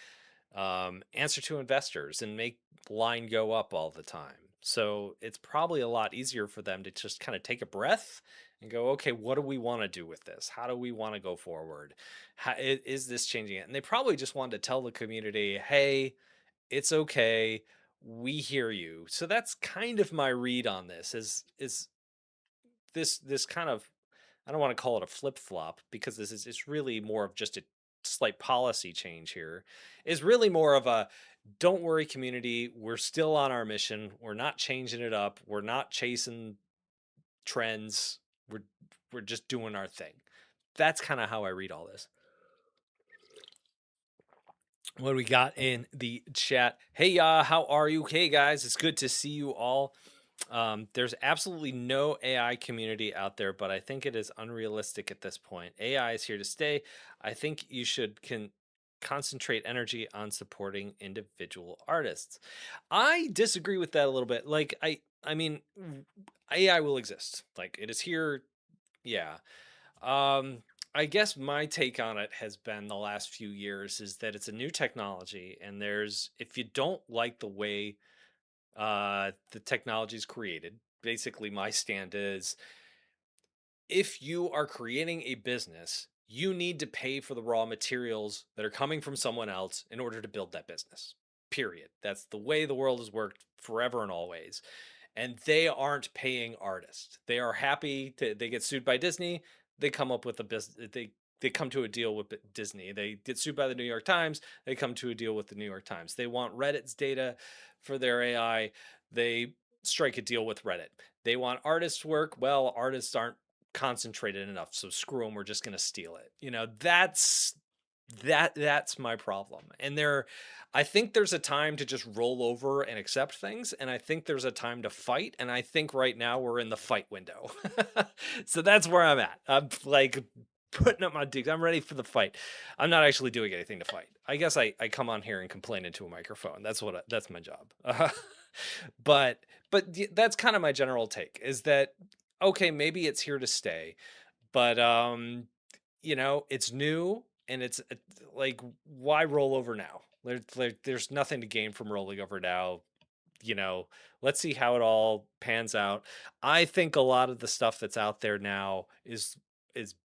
answer to investors and make line go up all the time. So it's probably a lot easier for them to just kind of take a breath and go, okay, what do we want to do with this? How do we want to go forward? Is this changing it? And they probably just wanted to tell the community, hey, it's okay. We hear you. So that's kind of my read on this is this kind of, I don't want to call it a flip-flop because this is it's really more of just a slight policy change here. Is really more of a don't worry community, we're still on our mission. We're not changing it up. We're not chasing trends. We're just doing our thing. That's kind of how I read all this. What do we got in the chat? Hey, how are you? Hey, guys, it's good to see you all. There's absolutely no AI community out there, but I think it is unrealistic at this point. AI is here to stay. I think you should concentrate energy on supporting individual artists. I disagree with that a little bit. Like I mean, AI will exist. Like it is here. Yeah. Um, I guess my take on it has been the last few years is that it's a new technology, and there's if you don't like the way the technology is created, basically my stand is if you are creating a business, you need to pay for the raw materials that are coming from someone else in order to build that business. Period. That's the way the world has worked forever and always. And they aren't paying artists. They are happy to they get sued by Disney, they come up with a business they come to a deal with Disney. They get sued by the New York Times, they come to a deal with the New York Times. They want Reddit's data for their AI, they strike a deal with Reddit. They want artists' work, well, artists aren't concentrated enough, so screw them, we're just going to steal it. That's my problem. And I think there's a time to just roll over and accept things, and I think there's a time to fight, and I think right now we're in the fight window. So that's where I'm at. I'm like putting up my dukes. I'm ready for the fight. I'm not actually doing anything to fight. I guess I come on here and complain into a microphone. That's my job. But that's kind of my general take is that okay, maybe it's here to stay, but it's new and it's like why roll over now? There's nothing to gain from rolling over now. You know, let's see how it all pans out. I think a lot of the stuff that's out there now is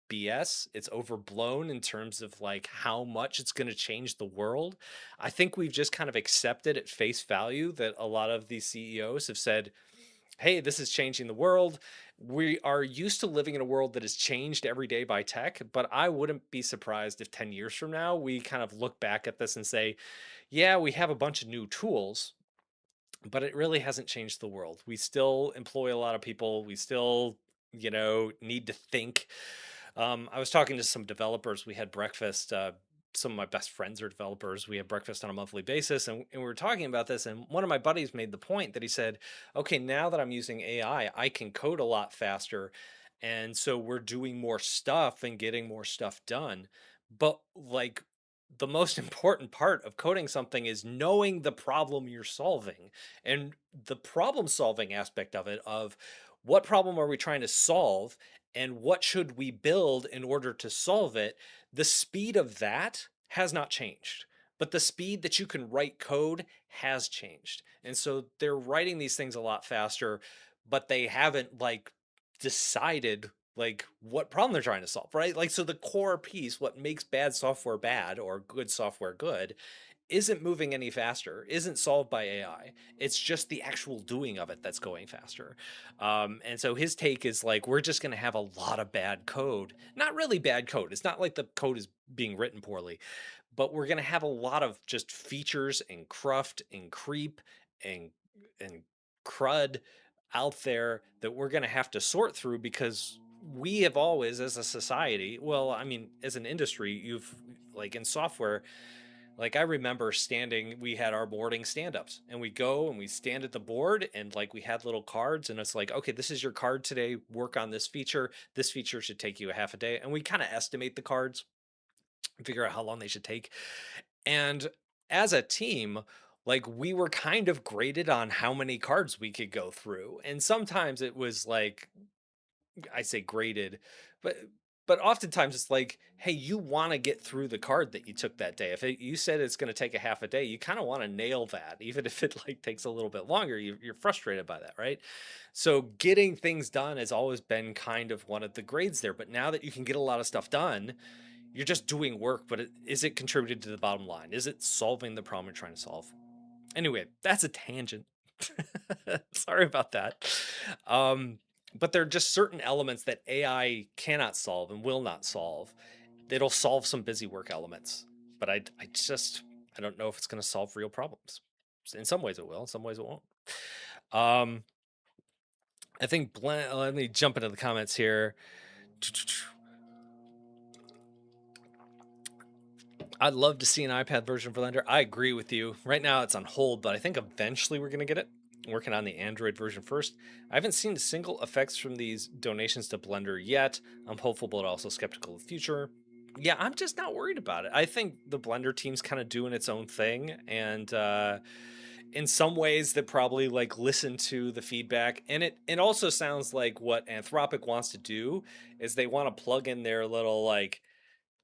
BS. It's overblown in terms of like how much it's going to change the world. I think we've just kind of accepted at face value that a lot of these CEOs have said, hey, this is changing the world. We are used to living in a world that is changed every day by tech, but I wouldn't be surprised if 10 years from now we kind of look back at this and say, yeah, we have a bunch of new tools, but it really hasn't changed the world. We still employ a lot of people. We still, need to think. I was talking to some developers. We had breakfast. Some of my best friends are developers. We have breakfast on a monthly basis, and we were talking about this. And one of my buddies made the point that he said, "Okay, now that I'm using AI, I can code a lot faster, and so we're doing more stuff and getting more stuff done. But like." The most important part of coding something is knowing the problem you're solving and the problem solving aspect of it of what problem are we trying to solve and what should we build in order to solve it. The speed of that has not changed, but the speed that you can write code has changed. And so they're writing these things a lot faster, but they haven't like decided like what problem they're trying to solve, right? Like, so the core piece, what makes bad software bad or good software good, isn't moving any faster, isn't solved by AI. It's just the actual doing of it that's going faster. And so his take is like, we're just going to have a lot of bad code, not really bad code. It's not like the code is being written poorly, but we're going to have a lot of just features and cruft and creep and, and crud out there that we're going to have to sort through because we have always, as a society, well, I mean, as an industry, you've like in software, like I remember we had our boarding stand-ups and we go and we stand at the board and like we had little cards and it's like, okay, this is your card today, work on this feature. This feature should take you a half a day. And we kind of estimate the cards and figure out how long they should take. And as a team, like we were kind of graded on how many cards we could go through. And sometimes it was like I say graded, but oftentimes it's like, hey, you want to get through the card that you took that day. You said it's going to take a half a day, you kind of want to nail that, even if it like takes a little bit longer. You're frustrated by that, right? So getting things done has always been kind of one of the grades there. But now that you can get a lot of stuff done, you're just doing work. But is it contributed to the bottom line? Is it solving the problem you're trying to solve? Anyway, that's a tangent. Sorry about that. Um, but there are just certain elements that AI cannot solve and will not solve. It'll solve some busy work elements, but I don't know if it's going to solve real problems. In some ways it will, in some ways it won't. Um, I think let me jump into the comments here. I'd love to see an iPad version for Blender. I agree with you. Right now it's on hold, but I think eventually we're going to get it. I'm working on the Android version first. I haven't seen single effects from these donations to Blender yet. I'm hopeful, but also skeptical of the future. Yeah, I'm just not worried about it. I think the Blender team's kind of doing its own thing, and in some ways that probably like listen to the feedback, and it also sounds like what Anthropic wants to do is they want to plug in their little like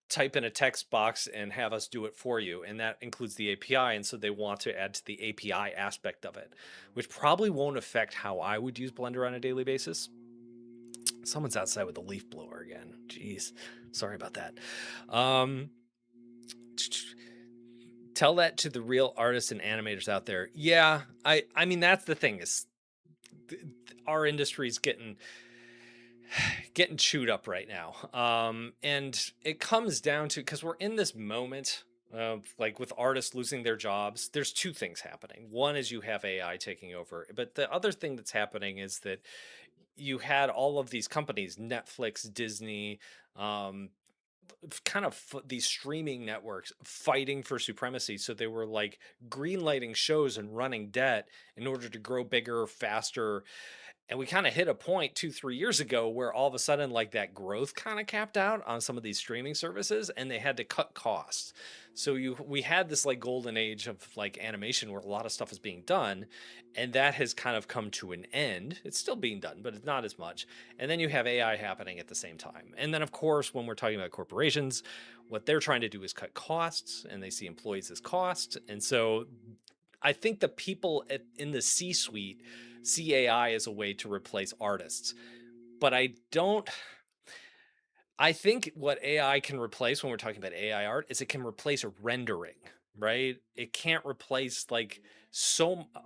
type in a text box and have us do it for you, and that includes the API, and so they want to add to the API aspect of it, which probably won't affect how I would use Blender on a daily basis. Someone's outside with a leaf blower again. Jeez, sorry about that. um Tell that to the real artists and animators out there. Yeah, I mean that's the thing is our industry's getting chewed up right now. And it comes down to because we're in this moment of like with artists losing their jobs. There's two things happening. One is you have AI taking over, but the other thing that's happening is that you had all of these companies, Netflix, Disney, um, kind of these streaming networks fighting for supremacy. So they were like greenlighting shows and running debt in order to grow bigger, faster, and we kind of hit a point 2 3 years ago where all of a sudden like that growth kind of capped out on some of these streaming services and they had to cut costs. So we had this like golden age of like animation where a lot of stuff is being done, and that has kind of come to an end. It's still being done, but it's not as much. And then you have AI happening at the same time, and then of course when we're talking about corporations, what they're trying to do is cut costs, and they see employees as cost. And so I think the people in the C suite see AI as a way to replace artists. But I think what AI can replace when we're talking about AI art is it can replace rendering, right? It can't replace like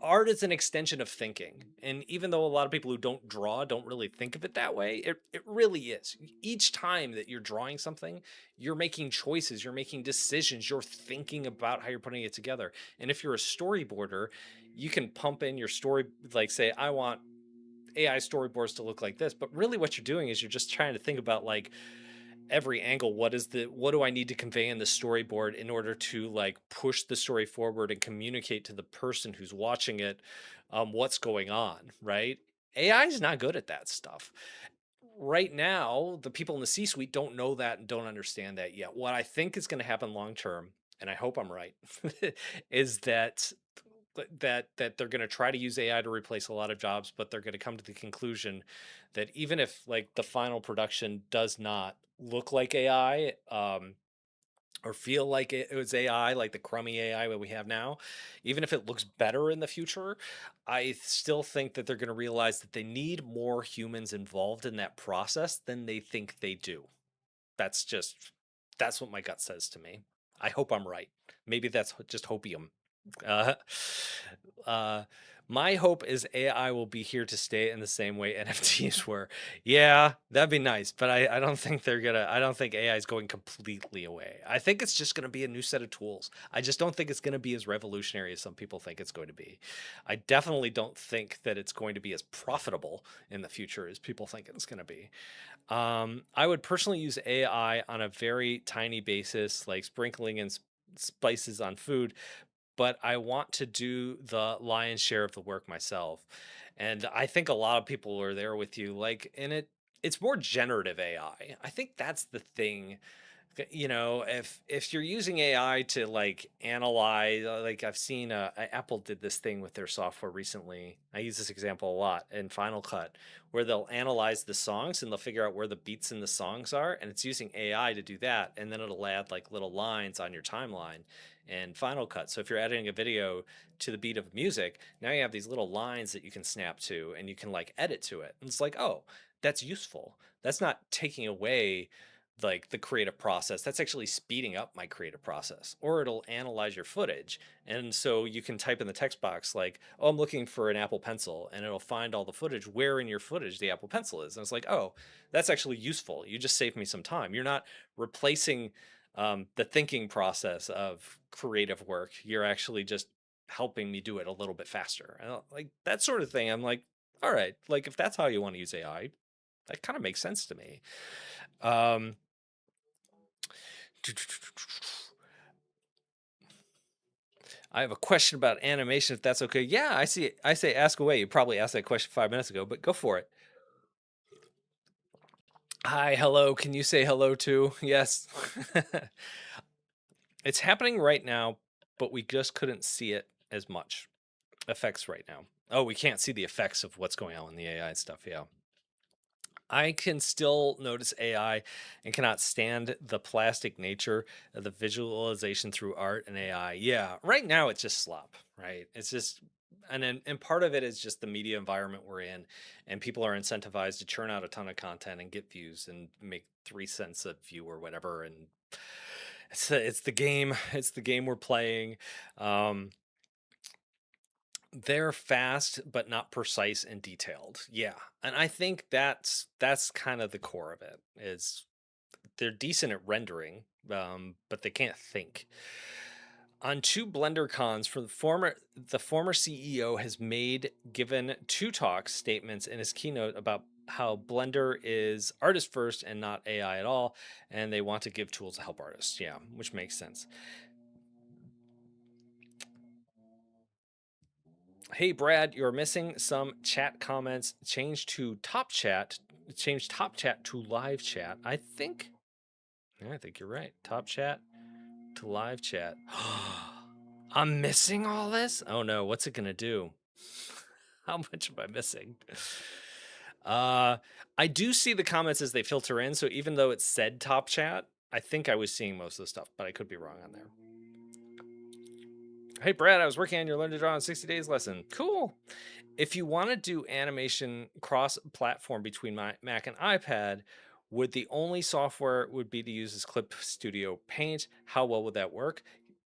art is an extension of thinking. And even though a lot of people who don't draw don't really think of it that way, it really is. Each time that you're drawing something, you're making choices, you're making decisions, you're thinking about how you're putting it together. And if you're a storyboarder, you can pump in your story, like say, I want AI storyboards to look like this. But really what you're doing is you're just trying to think about like every angle, what do I need to convey in the storyboard in order to like push the story forward and communicate to the person who's watching it what's going on, right? AI is not good at that stuff right now. The people in the C suite don't know that and don't understand that yet. What I think is going to happen long term, and I hope I'm right, is that they're going to try to use AI to replace a lot of jobs, but they're going to come to the conclusion that even if like the final production does not look like AI, or feel like it was AI, like the crummy AI that we have now, even if it looks better in the future, I still think that they're going to realize that they need more humans involved in that process than they think they do. That's just that's what my gut says to me. I hope I'm right. Maybe that's just hopium. Uh, uh, my hope is AI will be here to stay in the same way NFTs were. Yeah, that'd be nice, but I don't think I don't think AI is going completely away. I think it's just going to be a new set of tools. I just don't think it's going to be as revolutionary as some people think it's going to be. I definitely don't think that it's going to be as profitable in the future as people think it's going to be. I would personally use AI on a very tiny basis, like sprinkling in spices on food, but I want to do the lion's share of the work myself. And I think a lot of people are there with you. Like, it's more generative AI. I think that's the thing. If you're using AI to like analyze, like I've seen Apple did this thing with their software recently. I use this example a lot in Final Cut, where they'll analyze the songs and they'll figure out where the beats in the songs are, and it's using AI to do that, and then it'll add like little lines on your timeline in Final Cut. So if you're editing a video to the beat of music, now you have these little lines that you can snap to and you can like edit to it. And it's like, oh, that's useful. That's not taking away like the creative process. That's actually speeding up my creative process. Or it'll analyze your footage, and so you can type in the text box like, oh, I'm looking for an Apple Pencil, and it'll find all the footage where in your footage the Apple Pencil is. And it's like, oh, that's actually useful. You just saved me some time. You're not replacing the thinking process of creative work. You're actually just helping me do it a little bit faster. Like that sort of thing. I'm like, all right, like if that's how you want to use AI, that kind of makes sense to me. um I have a question about animation, if that's okay. Yeah, I see it. I say ask away. You probably asked that question 5 minutes ago, but go for it. Hi, hello. Can you say hello too? Yes. It's happening right now, but we just couldn't see it as much. Effects right now. Oh, we can't see the effects of what's going on in the AI stuff. Yeah. I can still notice AI and cannot stand the plastic nature of the visualization through art and AI. Yeah, right now it's just slop, right? It's just, and part of it is just the media environment we're in, and people are incentivized to churn out a ton of content and get views and make 3 cents a view or whatever. And it's the game. It's the game we're playing. Um, they're fast but not precise and detailed. Yeah. And I think that's kind of the core of it is they're decent at rendering, but they can't think. On two Blender cons from the former CEO has made given two talks statements in his keynote about how Blender is artist first and not AI at all, and they want to give tools to help artists. Yeah, which makes sense. Hey Brad, you're missing some chat comments. Change top chat to live chat. Yeah, I think you're right. Top chat to live chat. I'm missing all this? Oh no, what's it gonna do? How much am I missing? Uh I do see the comments as they filter in, so even though it said top chat, I think I was seeing most of the stuff, but I could be wrong on there. Hey Brad, I was working on your Learn to Draw in 60 Days lesson. Cool. If you want to do animation cross platform between my Mac and iPad, would the only software would be to use is Clip Studio Paint? How well would that work?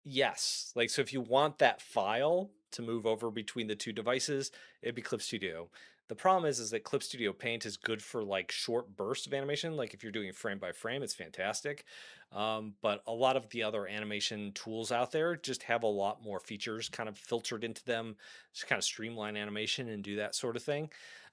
Yes. Like, so if you want that file to move over between the two devices, it'd be Clip Studio. The problem is that Clip Studio Paint is good for like short bursts of animation. Like if you're doing frame by frame, it's fantastic. But a lot of the other animation tools out there just have a lot more features kind of filtered into them to kind of streamline animation and do that sort of thing.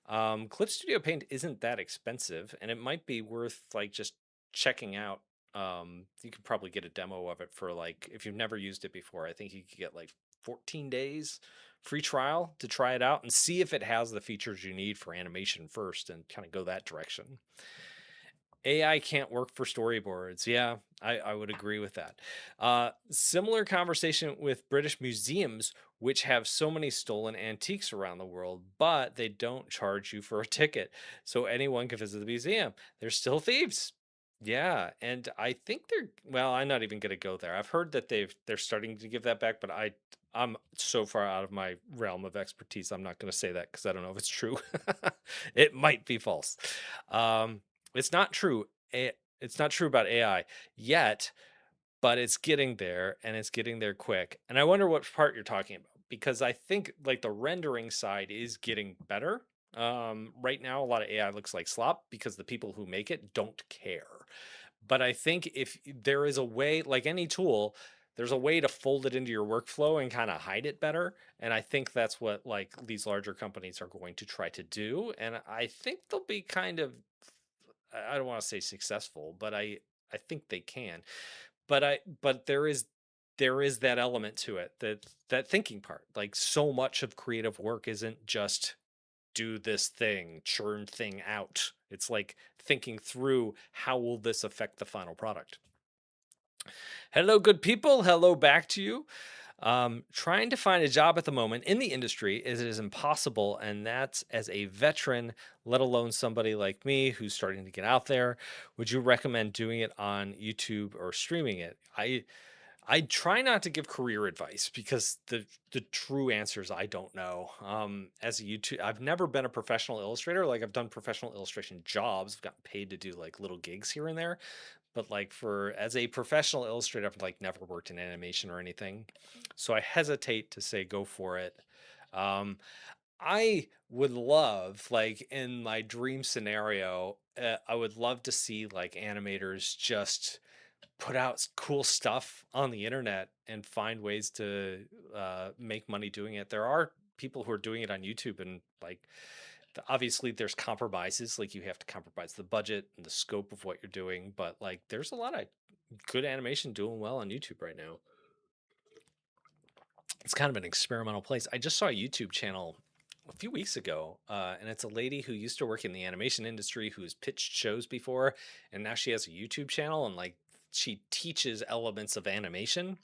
Clip Studio Paint isn't that expensive, and it might be worth like just checking out. You could probably get a demo of it for like if you've never used it before. I think you could get like 14 days free trial to try it out and see if it has the features you need for animation first and kind of go that direction. AI can't work for storyboards. Yeah, I would agree with that. Similar conversation with British museums, which have so many stolen antiques around the world, but they don't charge you for a ticket. So anyone can visit the museum. They're still thieves. Yeah, and I think well, I'm not even going to go there. I've heard that they're starting to give that back, but I'm so far out of my realm of expertise. I'm not going to say that because I don't know if it's true. It might be false. Um, it's not true. It's not true about AI yet, but it's getting there and it's getting there quick. And I wonder what part you're talking about because I think like the rendering side is getting better. Right now, a lot of AI looks like slop because the people who make it don't care. But I think if there is a way, like any tool, there's a way to fold it into your workflow and kind of hide it better. And I think that's what like these larger companies are going to try to do. And I think they'll be kind of, I don't want to say successful, but I think they can. But there is that element to it, that thinking part. Like so much of creative work isn't just do this thing, churn thing out. It's like thinking through how will this affect the final product. Hello, good people. Hello back to you. Trying to find a job at the moment in the industry is impossible, and that's as a veteran, let alone somebody like me who's starting to get out there. Would you recommend doing it on YouTube or streaming it? I try not to give career advice because the true answer is I don't know. As a YouTube, I've never been a professional illustrator. Like I've done professional illustration jobs, I've gotten paid to do like little gigs here and there, but like for as a professional illustrator, I've like never worked in animation or anything. So I hesitate to say go for it. Um, I would love, like in my dream scenario, I would love to see like animators just put out cool stuff on the internet and find ways to make money doing it. There are people who are doing it on YouTube, and like obviously there's compromises, like you have to compromise the budget and the scope of what you're doing, but like there's a lot of good animation doing well on YouTube right now. It's kind of an experimental place. I just saw a YouTube channel a few weeks ago, and it's a lady who used to work in the animation industry who's pitched shows before, and now she has a YouTube channel and like she teaches elements of animation.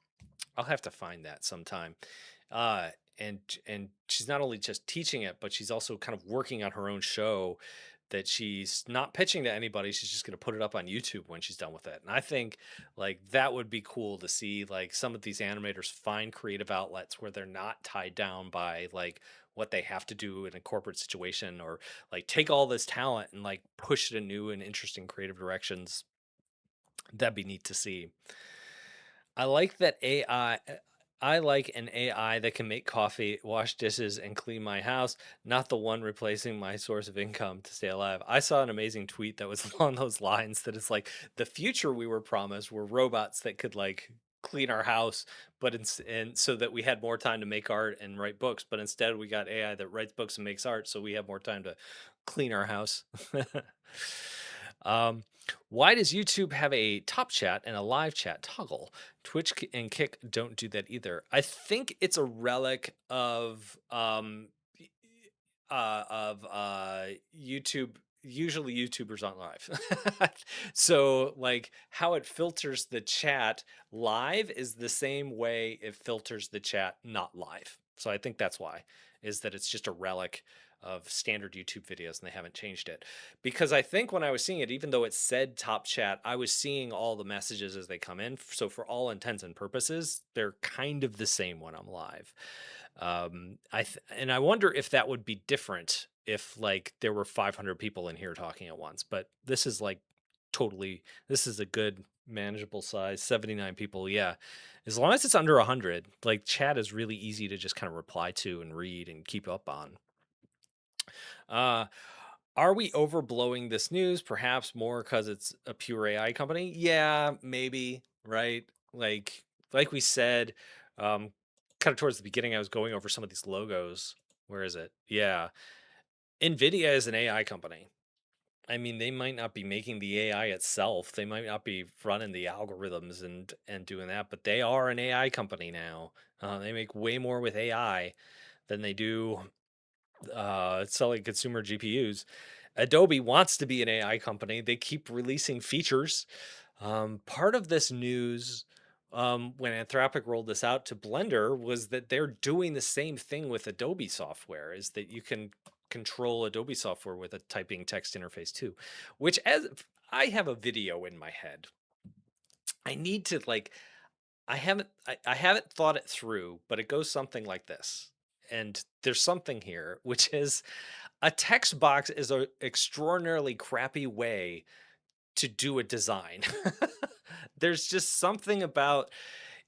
I'll have to find that sometime. Uh, and she's not only just teaching it, but she's also kind of working on her own show that she's not pitching to anybody. She's just going to put it up on YouTube when she's done with it. And I think like that would be cool to see like some of these animators find creative outlets where they're not tied down by like what they have to do in a corporate situation, or like take all this talent and like push it in new and interesting creative directions. That'd be neat to see. I like that AI. I like an AI that can make coffee, wash dishes, and clean my house, not the one replacing my source of income to stay alive. I saw an amazing tweet that was along those lines, that it's like the future we were promised were robots that could like clean our house, but and so that we had more time to make art and write books, but instead we got AI that writes books and makes art, so we have more time to clean our house. um, why does YouTube have a top chat and a live chat toggle? And Kick don't do that either. I think it's a relic of y- YouTube. Usually YouTubers aren't live. So like how it filters the chat live is the same way it filters the chat not live. So I think that's why, is that it's just a relic of standard YouTube videos and they haven't changed it. Because I think when I was seeing it, even though it said top chat, I was seeing all the messages as they come in. So for all intents and purposes, they're kind of the same when I'm live. And I wonder if that would be different if like there were 500 people in here talking at once. But this is like totally, this is a good manageable size, 79 people. Yeah, as long as it's under 100, like chat is really easy to just kind of reply to and read and keep up on. Uh, are we overblowing this news? Perhaps more because it's a pure AI company. Yeah, maybe. Right. Like we said, um, kind of towards the beginning, I was going over some of these logos. Where is it? Yeah, Nvidia is an AI company. I mean, they might not be making the AI itself. They might not be running the algorithms and doing that, but they are an AI company now. They make way more with AI than they do selling consumer GPUs. Adobe wants to be an AI company. They keep releasing features. Part of this news, when Anthropic rolled this out to Blender, was that they're doing the same thing with Adobe software, is that you can control Adobe software with a typing text interface too, which, as I have a video in my head, I need to like, I haven't thought it through, but it goes something like this. And there's something here, which is a text box is an extraordinarily crappy way to do a design. There's just something about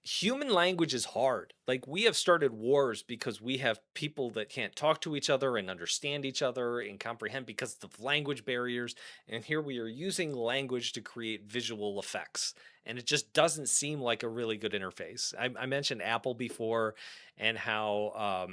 human language is hard. Like we have started wars because we have people that can't talk to each other and understand each other and comprehend because of language barriers. And here we are using language to create visual effects. And it just doesn't seem like a really good interface. I mentioned Apple before, and how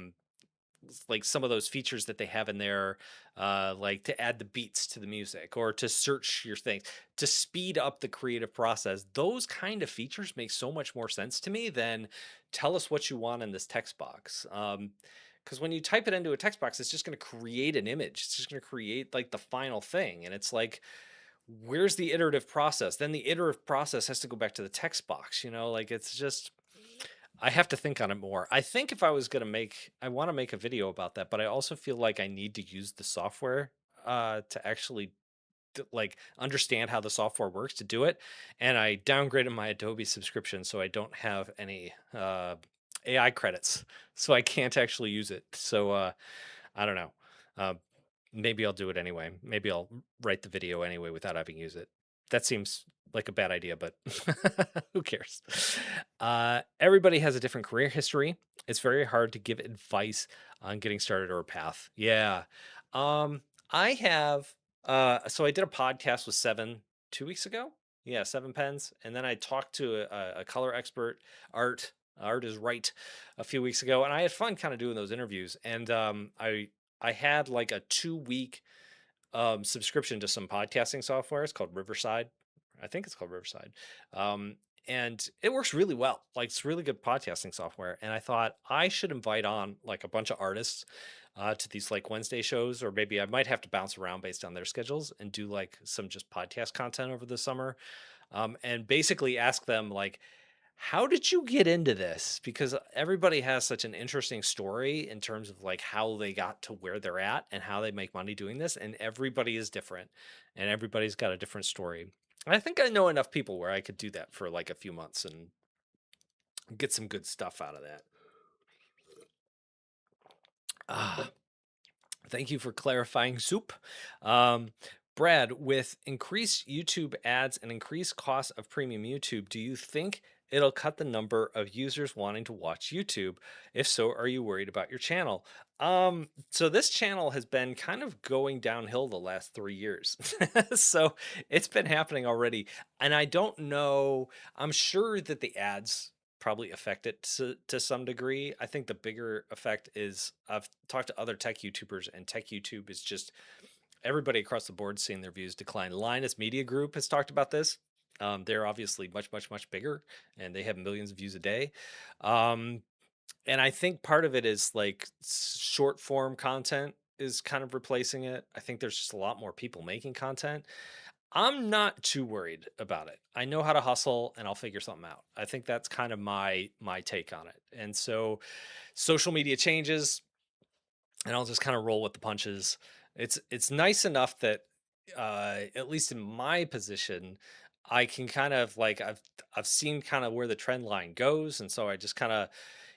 like some of those features that they have in there, like to add the beats to the music or to search your things, to speed up the creative process. Those kind of features make so much more sense to me than tell us what you want in this text box. Because when you type it into a text box, it's just going to create an image. It's just going to create like the final thing. And it's like, where's the iterative process? Then the iterative process has to go back to the text box, like it's just, I have to think on it more. I think if I was going to I want to make a video about that, but I also feel like I need to use the software to actually like understand how the software works to do it. And I downgraded my Adobe subscription, so I don't have any AI credits, so I can't actually use it. So I don't know. Uh, Maybe I'll do it anyway. Maybe I'll write the video anyway without having used it. That seems like a bad idea, but who cares? Everybody has a different career history. It's very hard to give advice on getting started or a path. Yeah. I have, so I did a podcast with Seven 2 weeks ago. Yeah, Seven Pens. And then I talked to a color expert, Art. Art is right, a few weeks ago, and I had fun kind of doing those interviews. And I had like a 2 week subscription to some podcasting software. It's called Riverside. I think it's called Riverside. Um, and it works really well. Like it's really good podcasting software. And I thought I should invite on like a bunch of artists to these like Wednesday shows, or maybe I might have to bounce around based on their schedules and do like some just podcast content over the summer. And basically ask them like, How did you get into this? Because everybody has such an interesting story in terms of like how they got to where they're at and how they make money doing this. And everybody is different and everybody's got a different story. I think I know enough people where I could do that for like a few months and get some good stuff out of that. Ah, thank you for clarifying, Soup. Um, Brad, with increased YouTube ads and increased cost of premium YouTube, do you think it'll cut the number of users wanting to watch YouTube? If so, are you worried about your channel? So this channel has been kind of going downhill the last 3 years. So it's been happening already. And I don't know, I'm sure that the ads probably affect it to some degree. I think the bigger effect is I've talked to other tech YouTubers, and tech YouTube is just everybody across the board seeing their views decline. Linus Media Group has talked about this. They're obviously much, much, much bigger, and they have millions of views a day. Um, and I think part of it is like short form content is kind of replacing it. I think there's just a lot more people making content. I'm not too worried about it. I know how to hustle and I'll figure something out. I think that's kind of my take on it. And so social media changes and I'll just kind of roll with the punches. It's nice enough that at least in my position I can kind of like I've seen kind of where the trend line goes, and so I just kind of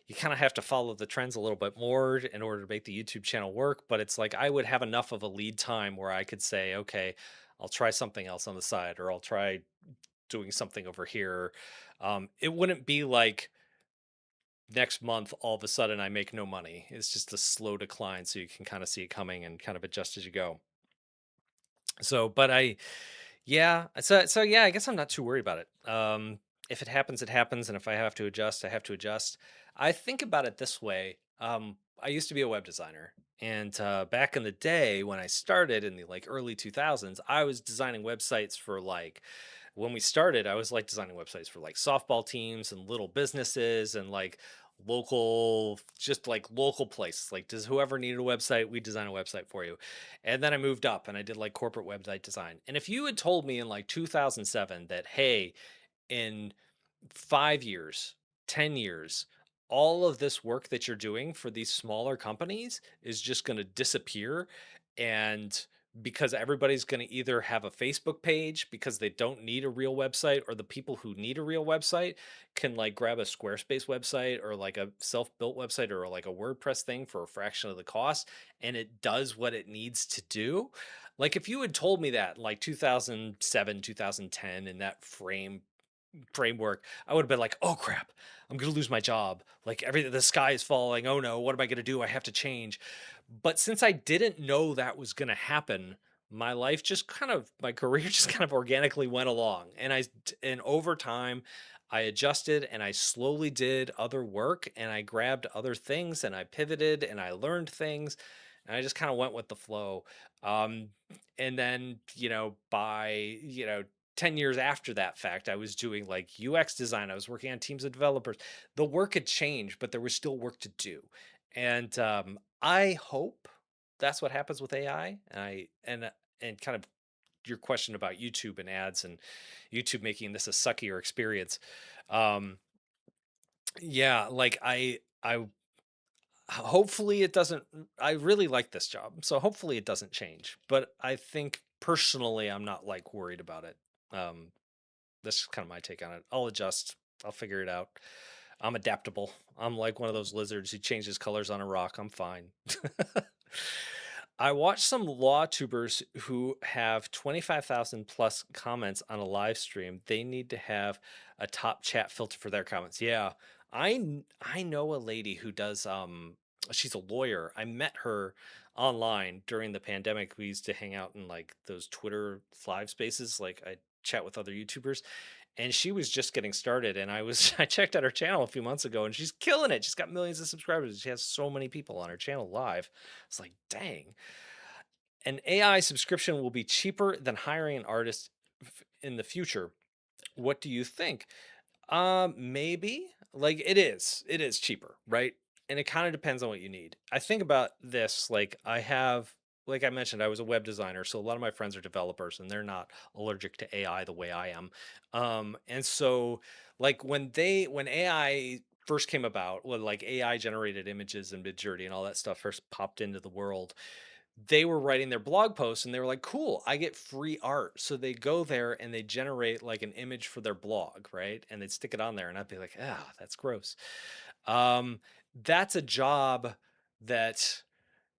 you kind of have to follow the trends a little bit more in order to make the YouTube channel work. But it's like I would have enough of a lead time where I could say, okay, I'll try something else on the side, or I'll try doing something over here. It wouldn't be like next month all of a sudden I make no money. It's just a slow decline, so you can kind of see it coming and kind of adjust as you go. So, but I yeah, so yeah, I guess I'm not too worried about it. If it happens, it happens, and if I have to adjust, I have to adjust. I think about it this way. I used to be a web designer, and back in the day when I started in the like early 2000s, I was designing websites for like when we started, I was like designing websites for like softball teams and little businesses and like local, just like local places. Like, does whoever needed a website, we design a website for you. And then I moved up and I did like corporate website design. And if you had told me in like 2007 that, hey, in 5 years, 10 years, all of this work that you're doing for these smaller companies is just going to disappear. And because everybody's going to either have a Facebook page because they don't need a real website, or the people who need a real website can like grab a Squarespace website or like a self built website or like a WordPress thing for a fraction of the cost, and it does what it needs to do. Like if you had told me that in like 2007, 2010 in that framework, I would have been like, "Oh crap, I'm gonna lose my job. Like everything, the sky is falling. Oh no, what am I gonna do? I have to change." But since I didn't know that was gonna happen, my life just kind of, my career just kind of organically went along, and and over time, I adjusted and I slowly did other work and I grabbed other things and I pivoted and I learned things and I just kind of went with the flow. Um, and then by 10 years after that fact, I was doing like UX design. I was working on teams of developers. The work had changed, but there was still work to do. And I hope that's what happens with AI. And kind of your question about YouTube and ads and YouTube making this a suckier experience. Um, yeah, like I hopefully it doesn't. I really like this job, so hopefully it doesn't change. But I think personally, I'm not like worried about it. Um, that's kind of my take on it. I'll adjust. I'll figure it out. I'm adaptable. I'm like one of those lizards who changes colors on a rock. I'm fine. I watched some law tubers who have 25,000 plus comments on a live stream. They need to have a top chat filter for their comments. Yeah. I know a lady who does she's a lawyer. I met her online during the pandemic. We used to hang out in like those Twitter live spaces, like I chat with other YouTubers, and she was just getting started, and I checked out her channel a few months ago and she's killing it. She's got millions of subscribers. She has so many people on her channel live. It's like, dang. An AI subscription will be cheaper than hiring an artist in the future. What do you think? Maybe. Like it is cheaper, right? And it kind of depends on what you need. I think about this like I have like I mentioned, I was a web designer, so a lot of my friends are developers, and they're not allergic to AI the way I am. And so, like when AI first came about, when like AI generated images and Midjourney and all that stuff first popped into the world, they were writing their blog posts and they were like, cool, I get free art. So they go there and they generate like an image for their blog, right? And they'd stick it on there, and I'd be like, ah, that's gross. Um, that's a job that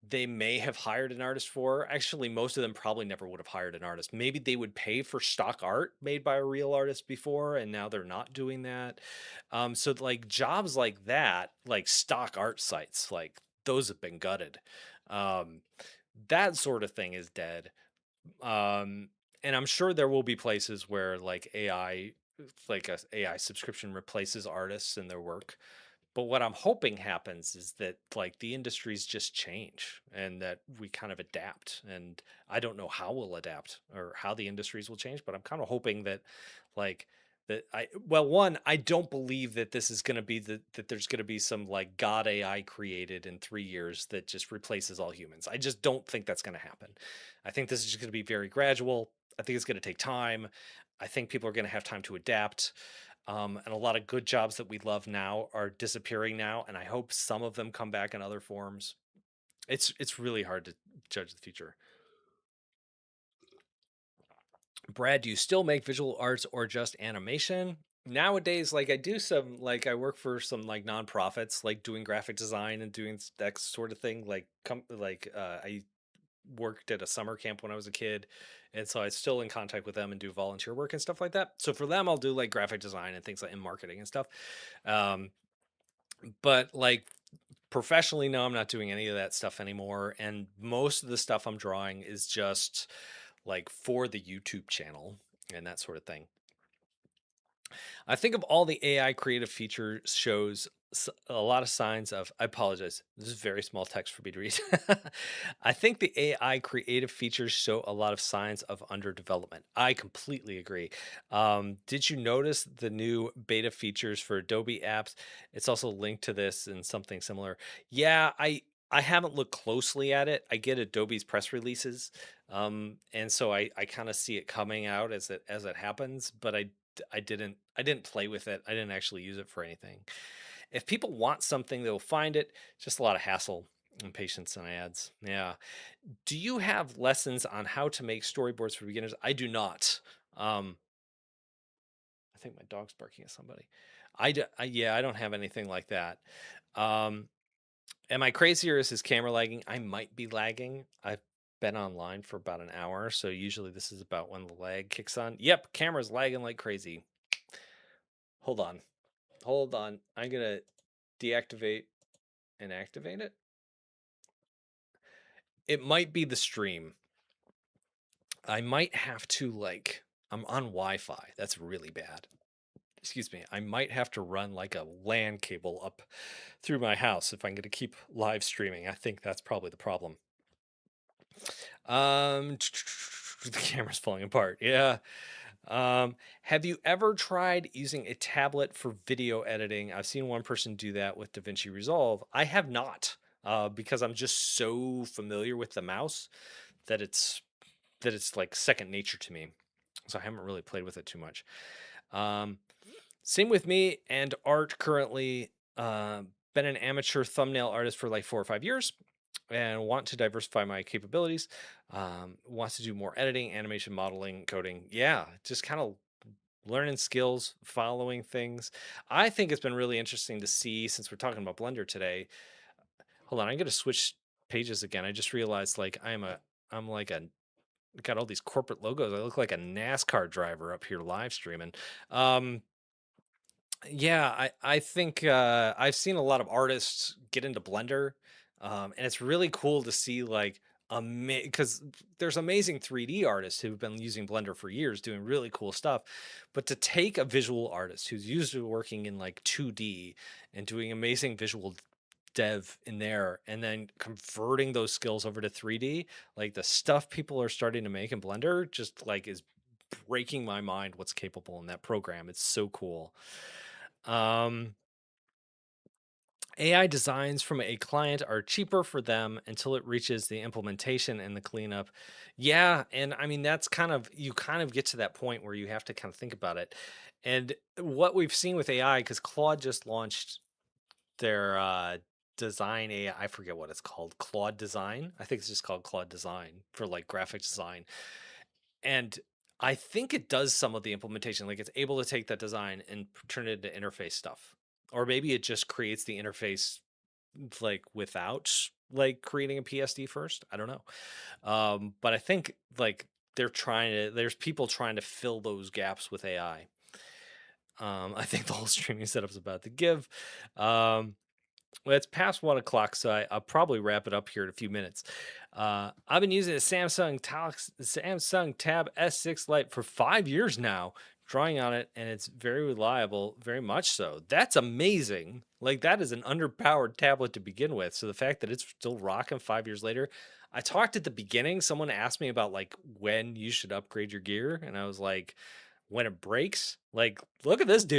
they may have hired an artist for. Actually, most of them probably never would have hired an artist. Maybe they would pay for stock art made by a real artist before, and now they're not doing that. So like jobs like that, like stock art sites, like those have been gutted. Um, that sort of thing is dead. Um, and I'm sure there will be places where like AI, like a AI subscription replaces artists and their work. But what I'm hoping happens is that like the industries just change and that we kind of adapt. And I don't know how we'll adapt or how the industries will change, but I'm kind of hoping that like that I well one, I don't believe that this is going to be that there's going to be some like god AI created in 3 years that just replaces all humans. I just don't think that's going to happen. I think this is just going to be very gradual. I think it's going to take time. I think people are going to have time to adapt. And a lot of good jobs that we love now are disappearing now, and I hope some of them come back in other forms. It's really hard to judge the future. Brad, do you still make visual arts or just animation? Nowadays, like I do some, like I work for some like nonprofits, like doing graphic design and doing that sort of thing. I worked at a summer camp when I was a kid, and so I'm still in contact with them and do volunteer work and stuff like that. So for them, I'll do like graphic design and things like in marketing and stuff. Um, but like professionally, no, I'm not doing any of that stuff anymore. And most of the stuff I'm drawing is just like for the YouTube channel and that sort of thing. I think of all the AI creative feature shows a lot of signs of. I apologize. This is very small text for me to read. I think the AI creative features show a lot of signs of underdevelopment. I completely agree. Did you notice the new beta features for Adobe apps? It's also linked to this and something similar. Yeah, I haven't looked closely at it. I get Adobe's press releases, and so I kind of see it coming out as it happens, but I didn't play with it. I didn't actually use it for anything. If people want something, they'll find it. Just a lot of hassle and patience and ads. Yeah. Do you have lessons on how to make storyboards for beginners? I do not. Um, I think my dog's barking at somebody. Yeah, I don't have anything like that. Um, am I crazy or is his camera lagging? I might be lagging. I've been online for about an hour, so usually this is about when the lag kicks on. Yep, camera's lagging like crazy. Hold on. Hold on. I'm gonna deactivate and activate it. It might be the stream. I might have to like I'm on Wi-Fi. That's really bad. Excuse me. I might have to run like a LAN cable up through my house if I'm going to keep live streaming. I think that's probably the problem. The camera's falling apart. Yeah. Have you ever tried using a tablet for video editing? I've seen one person do that with DaVinci Resolve. I have not, because I'm just so familiar with the mouse that it's like second nature to me. So I haven't really played with it too much. Um, Same with me and art currently. Been an amateur thumbnail artist for like 4 or 5 years and want to diversify my capabilities. Wants to do more editing, animation, modeling, coding. Yeah, just kind of learning skills, following things. I think it's been really interesting to see since we're talking about Blender today. Hold on, I'm going to switch pages again. I just realized like I'm like a got all these corporate logos. I look like a NASCAR driver up here live streaming. Um, yeah, I think I've seen a lot of artists get into Blender, and it's really cool to see like because there's amazing 3D artists who've been using Blender for years, doing really cool stuff. But to take a visual artist who's used to working in like 2D and doing amazing visual dev in there, and then converting those skills over to 3D, like the stuff people are starting to make in Blender, just like is breaking my mind. What's capable in that program? It's so cool. Um, AI designs from a client are cheaper for them until it reaches the implementation and the cleanup. Yeah, and I mean that's kind of you kind of get to that point where you have to kind of think about it. And what we've seen with AI, because Claude just launched their design AI, I forget what it's called, Claude Design. I think it's just called Claude Design for like graphic design. And I think it does some of the implementation. Like it's able to take that design and turn it into interface stuff. Or maybe it just creates the interface like without like creating a PSD first. I don't know. But I think like there's people trying to fill those gaps with AI. I think the whole streaming setup's about to give. Um, well, it's past 1 o'clock, so I'll probably wrap it up here in a few minutes. I've been using a Samsung Tab S6 Lite for 5 years now, drawing on it, and it's very reliable, very much so. That's amazing. Like that is an underpowered tablet to begin with. So the fact that it's still rocking 5 years later, I talked at the beginning. Someone asked me about like when you should upgrade your gear, and I was like, when it breaks. Like, look at this dude.